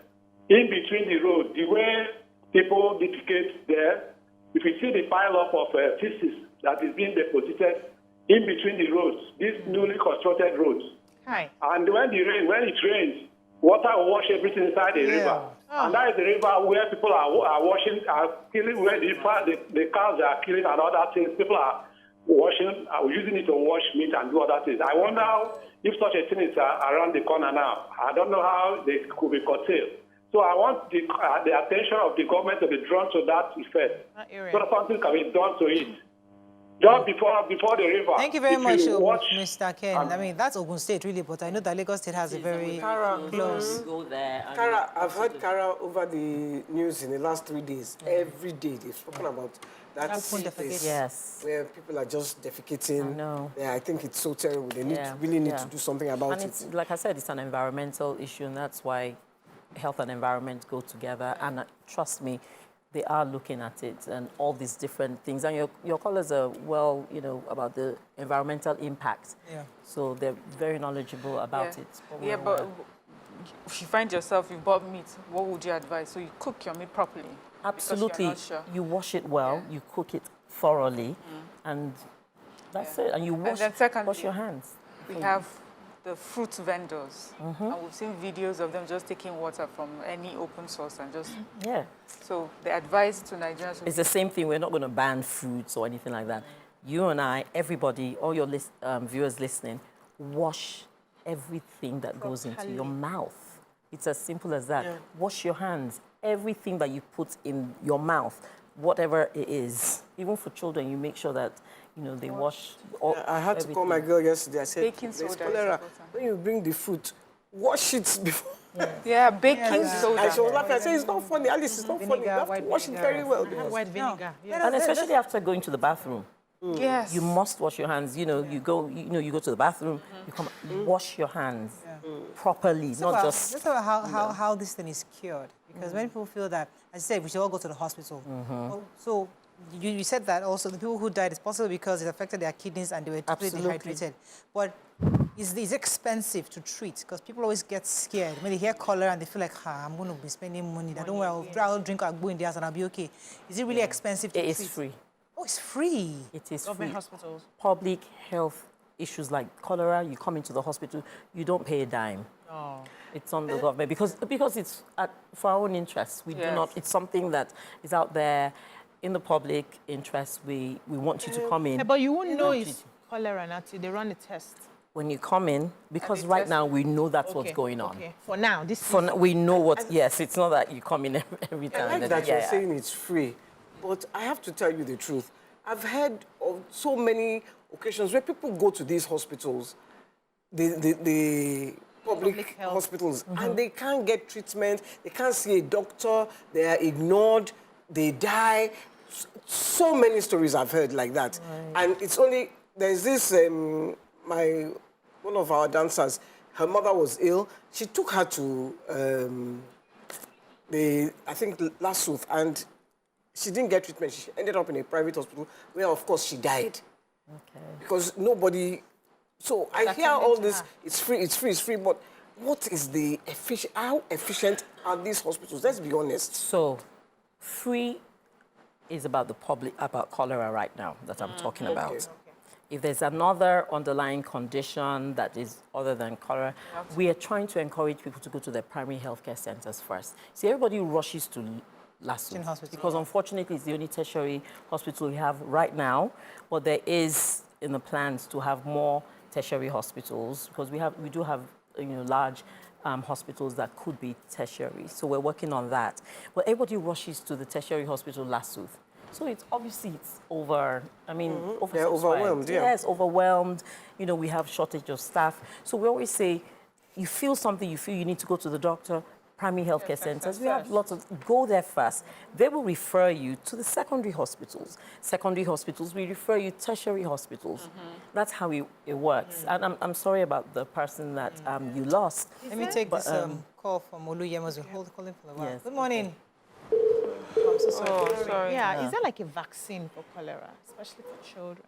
in between the road, the way people defecate there, if you see the pile up of feces that is being deposited in between the roads, these newly constructed roads. And when it rains, water will wash everything inside the river. And that is the river where people are killing, where the cows are killing and other things. People are using it to wash meat and do other things. I wonder if such a thing is around the corner now. I don't know how they could be curtailed. So I want the attention of the government to be drawn to that effect. So that something can be done to it. Just before the river. Thank you very much, Mr. Ken. I mean, that's Ogun State, really, but I know that Lagos State has a very close. Go there. Kara, I've heard Kara over the news in the last 3 days. Every day they've spoken about that place where people are just defecating. I know. Yeah, I think it's so terrible. They really need to do something about it. Like I said, it's an environmental issue, and that's why health and environment go together. And trust me, they are looking at it and all these different things. And your callers are well, you know, about the environmental impact. So they're very knowledgeable about it. But if you find yourself, you bought meat, what would you advise? So you cook your meat properly. Absolutely. Because you're not sure. You wash it well, you cook it thoroughly, and that's it. And you wash, And then secondly, wash your hands. We have the fruit vendors. And we've seen videos of them just taking water from any open source and just... Yeah. So the advice to Nigerians... It's the same thing. We're not going to ban fruits or anything like that. You and I, everybody, all your viewers listening, wash everything that goes into your mouth. It's as simple as that. Yeah. Wash your hands. Everything that you put in your mouth, whatever it is, even for children, you make sure that, you know, they wash. I had to call my girl yesterday. I said, baking soda, Cholera, when you bring the fruit, wash it before. Yeah, baking soda. And she was laughing. I said, it's not funny. Alice, it's not funny. You have to wash it very well. White vinegar. And especially after going to the bathroom. Yes. You must wash your hands. You know, you go to the bathroom, you come, wash your hands properly, not just... Let's talk about how this thing is cured. Because when people feel that, as I said, we should all go to the hospital. So you said that also the people who died, it's possible because it affected their kidneys and they were totally dehydrated. But it's expensive to treat because people always get scared. When they hear cholera and they feel like, I'm going to be spending money. Don't worry, I'll drink Agbo in the house and I'll be okay. Is it really expensive to treat? It is free. Oh, it's free. It is Government free. hospitals. Public health issues like cholera, you come into the hospital, you don't pay a dime. Oh. It's on the government because it's for our own interests. We do not. It's something that is out there in the public interest. We want you to come in. Yeah, but you won't know it's cholera until they run a test. When you come in, because right now we know that's what's going on. Okay. For now, we know what. Yes, it's not that you come in every time. I like that you're saying it's free. But I have to tell you the truth. I've heard of so many occasions where people go to these hospitals, the public hospitals, and they can't get treatment, they can't see a doctor, they are ignored, they die. So many stories I've heard like that. Right. And it's only, there's this, one of our dancers, her mother was ill. She took her to, I think, Lassuth, and she didn't get treatment. She ended up in a private hospital where, of course, she died. Okay. Because nobody... So I hear all this, it's free, but what is the how efficient are these hospitals? Let's be honest. So, free is about the public, about cholera right now that I'm talking about. Okay. If there's another underlying condition that is other than cholera, we are trying to encourage people to go to their primary healthcare centers first. See, everybody rushes to Lassuth because unfortunately it's the only tertiary hospital we have right now, but there is in the plans to have more tertiary hospitals because we do have large hospitals that could be tertiary, so we're working on that. But everybody rushes to the tertiary hospital Lassuth, so it's over. I mean, they're overwhelmed. Yeah. Yes, overwhelmed. You know, we have shortage of staff, so we always say, you feel something, you feel you need to go to the doctor. Primary healthcare centers, we have lots of, go there first. They will refer you to the secondary hospitals. Secondary hospitals, we refer you tertiary hospitals. That's how it works. And I'm sorry about the person that you lost. Let me take this call from Oluyemos. We'll call him for a while. Yes. Good morning. I'm so sorry. Yeah, is there like a vaccine for cholera, especially for children?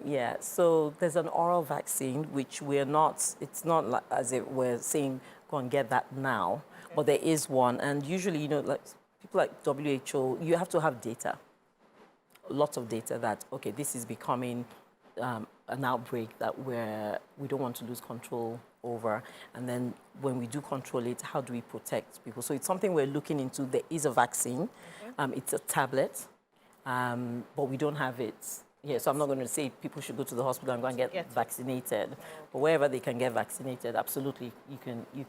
Yeah, so there's an oral vaccine, which it's not like, as if we're saying, go and get that now. But there is one, and usually, like people like WHO, you have to have data, lots of data that, okay, this is becoming an outbreak that we don't want to lose control over. And then when we do control it, how do we protect people? So it's something we're looking into. There is a vaccine. It's a tablet, but we don't have it. Yeah, so I'm not going to say people should go to the hospital and go and get vaccinated. But wherever they can get vaccinated, absolutely, you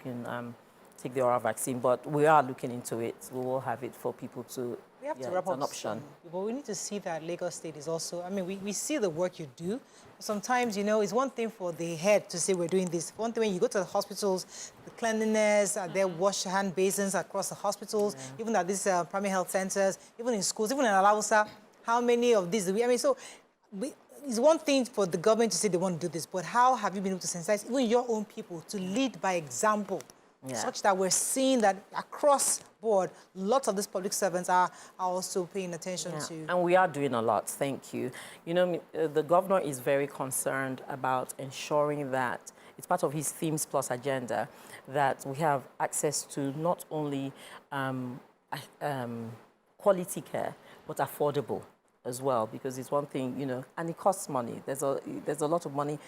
can take the oral vaccine, but we are looking into it. We will have it for people to, we have to wrap up an option. But we need to see that Lagos State is also, I mean, we see the work you do. Sometimes, it's one thing for the head to say we're doing this. One thing when you go to the hospitals, the cleanliness, there wash hand basins across the hospitals, even at these primary health centers, even in schools, even in Alausa, how many of these do we, it's one thing for the government to say they want to do this, but how have you been able to sensitize even your own people to lead by example? Such that we're seeing that across board, lots of these public servants are also paying attention to. And we are doing a lot, thank you. The governor is very concerned about ensuring that it's part of his Themes Plus agenda that we have access to not only quality care, but affordable as well, because it's one thing, you know, and it costs money. There's a lot of money.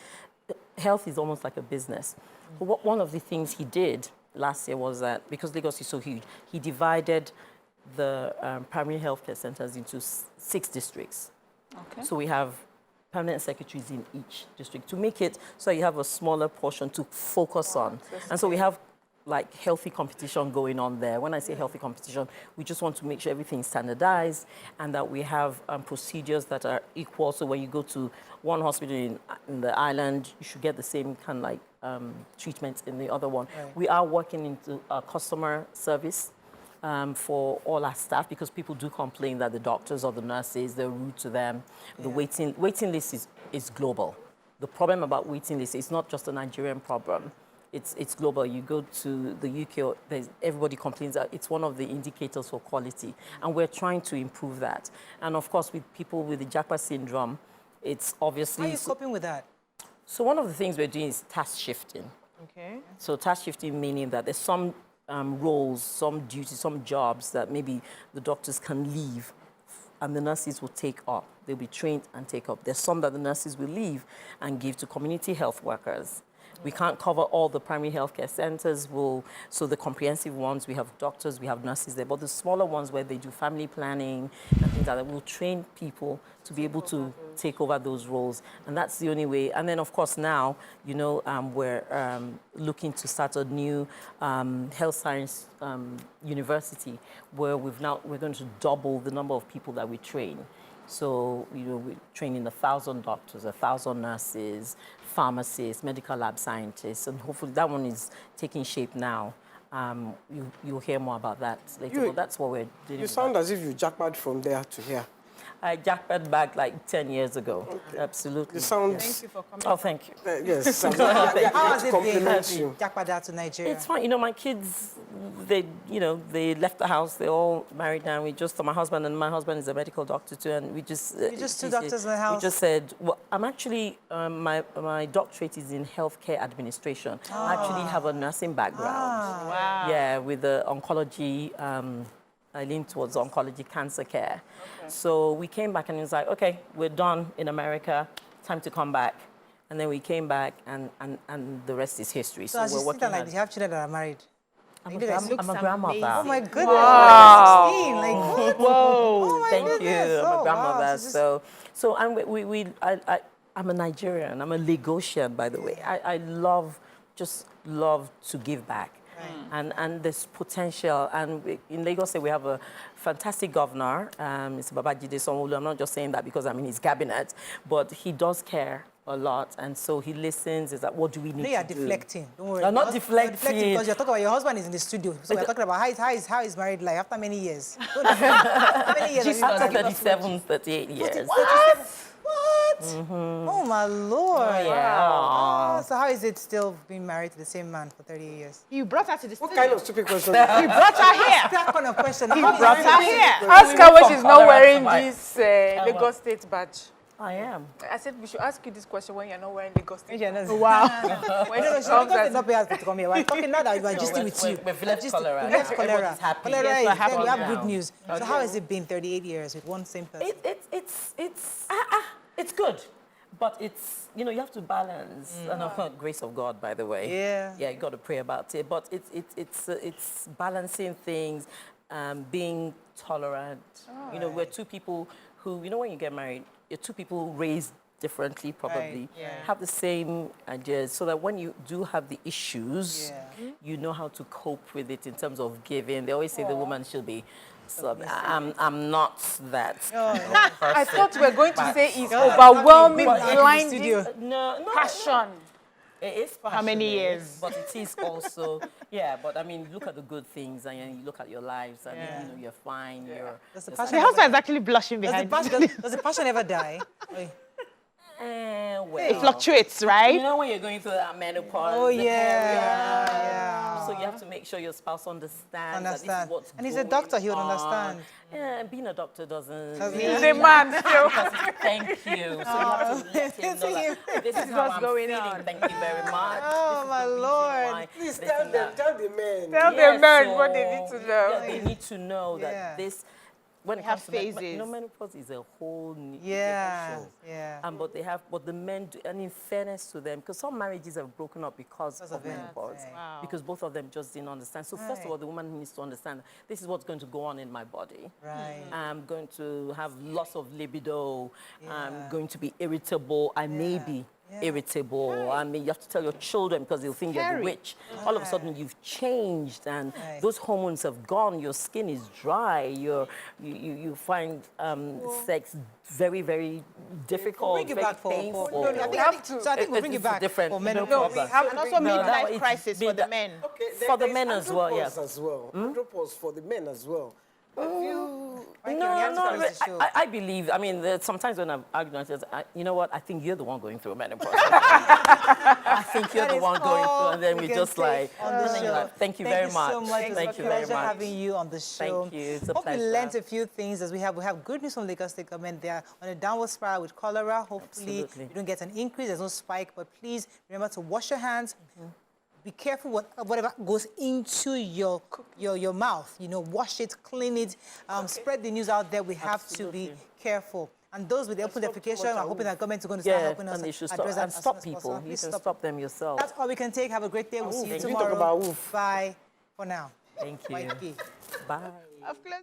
Health is almost like a business. But one of the things he did last year was that, because Lagos is so huge, he divided the primary healthcare centers into 6 districts. Okay. So we have permanent secretaries in each district to make it so you have a smaller portion to focus on. And so we have like healthy competition going on there. When I say healthy competition, we just want to make sure everything's standardized and that we have procedures that are equal. So when you go to one hospital in the island, you should get the same kind of like treatment in the other one. Right. We are working into customer service for all our staff, because people do complain that the doctors or the nurses, they're rude to them. Yeah. The waiting list is global. The problem about waiting lists is not just a Nigerian problem. It's global. You go to the UK, everybody complains that it's one of the indicators for quality, and we're trying to improve that. And of course, with people with the Japa syndrome, it's obviously... How are you coping with that? So one of the things we're doing is task shifting. Okay. So task shifting meaning that there's some roles, some duties, some jobs that maybe the doctors can leave and the nurses will take up. They'll be trained and take up. There's some that the nurses will leave and give to community health workers. We can't cover all the primary healthcare centers. So the comprehensive ones, we have doctors, we have nurses there, but the smaller ones where they do family planning and things like that, we'll train people to be able to take over those roles. And that's the only way. And then, of course, now, you know, we're looking to start a new health science university where we're going to double the number of people that we train. So, you know, we're training 1,000 doctors, 1,000 nurses, pharmacists, medical lab scientists, and hopefully that one is taking shape now. You'll hear more about that later, but that's what we're doing. You sound as if you jackpot from there to here. I jackpot back like 10 years ago. Okay. Absolutely. You sound... Thank you for coming. Oh, thank you. Yes. How has it been jackpot out to Nigeria? It's fine. You know, my kids, they left the house. They're all married now. My husband is a medical doctor too, and we just... You're just 2 doctors in the house? We just said, well, I'm actually, my doctorate is in healthcare administration. I actually have a nursing background. Wow. Yeah, with the oncology, I lean towards oncology, cancer care. Okay. So we came back and it was like, okay, we're done in America, time to come back. And then we came back and the rest is history. So as we're you working sit there, like, you have children that are married? I'm a grandmother. Oh my goodness. Wow. 16, like what? Whoa. Oh my Thank goodness. you. I'm a grandmother. Wow. I'm a Nigerian. I'm a Lagosian, by the way. I love to give back. Right. And there's potential. And in Lagos, we have a fantastic governor, Mr. Babajide Sanwo-Olu. I'm not just saying that because I'm in his cabinet, but he does care a lot, and so he listens. Is that what do we need to do? You're deflecting. Don't worry. I'm not deflecting. Because you're talking about your husband is in the studio. So we're talking about how is married life after many years. How many years? After 37, 38 years. What? Oh, my Lord. Oh, yeah. So how is it still being married to the same man for 30 years? You brought her to the What studio. kind of stupid question? You brought her here. That kind of question. You brought her here. Ask her when she's not wearing this Lagos State badge. I am. I said we should ask you this question when you're not wearing Lagos State badge. Wow. She's not paying us to come here. We're talking now that we're gisting with you. We've left Cholera. We left Cholera. Cholera is we have good news. Okay. So how has it been 38 years with one same person? It's good. But it's, you know, you have to balance. And of course, grace of God, by the way. Yeah. Yeah, you got to pray about it. But it's balancing things, being tolerant. Oh, you know, we're 2 people who, you know, when you get married, you're 2 people raised differently, probably, have the same ideas, so that when you do have the issues, you know how to cope with it in terms of giving. They always say the woman should be. So I'm not that. I thought we were going to say it's overwhelming, blinding passion. It is for how many years? But it is also, but I mean, look at the good things and you look at your lives and you know, you're fine. The husband is actually blushing behind you. Does the passion ever die? Well, it fluctuates, right? You know when you're going through that menopause. Oh, So you have to make sure your spouse understands. Understand. That this is what's And he's a going doctor, he would on. understand. Yeah, being a doctor doesn't. He's a man still. Thank you. So you have to let him know that this is how what's I'm going feeling. on. Thank you very much. Oh, my Lord. Please tell them, tell the men. Tell the men what they need to know. Yeah, they need to know that this. When it comes to phases. menopause is a whole new Yeah, show. yeah. But the men do, and in fairness to them, because some marriages have broken up because of menopause, because both of them just didn't understand. So first of all, the woman needs to understand this is what's going to go on in my body. Right. I'm going to have loss of libido. I'm going to be irritable. I may be irritable. I mean, you have to tell your children because they'll think you're the witch. All of a sudden, you've changed, and those hormones have gone. Your skin is dry. You find sex very, very difficult. We'll bring it back painful. So I think we'll bring it back for men. And also midlife crisis for the men. Okay, for the men as well, yes. Andropause for the men as well. I believe, I mean, sometimes when I've argued, I said, you know what, I think you're the one going through a menopause. I think you're the one going through, and then we just like, thank you very much. Thank you very much. It's a pleasure having you on the show. Thank you. It's a Hope pleasure. we learned a few things as we have good news from Lagos State government. They are on a downward spiral with cholera. Hopefully, you don't get an increase. There's no spike, but please remember to wash your hands. Be careful whatever goes into your mouth. You know, wash it, clean it, spread the news out there. We have to be careful. And those with the open defecation are hoping that government is going to start helping us address that. And stop people. You can stop them yourself. That's all we can take. Have a great day. We'll see you Thank you. tomorrow. Talk about Bye for now. Thank you. Bye. Bye.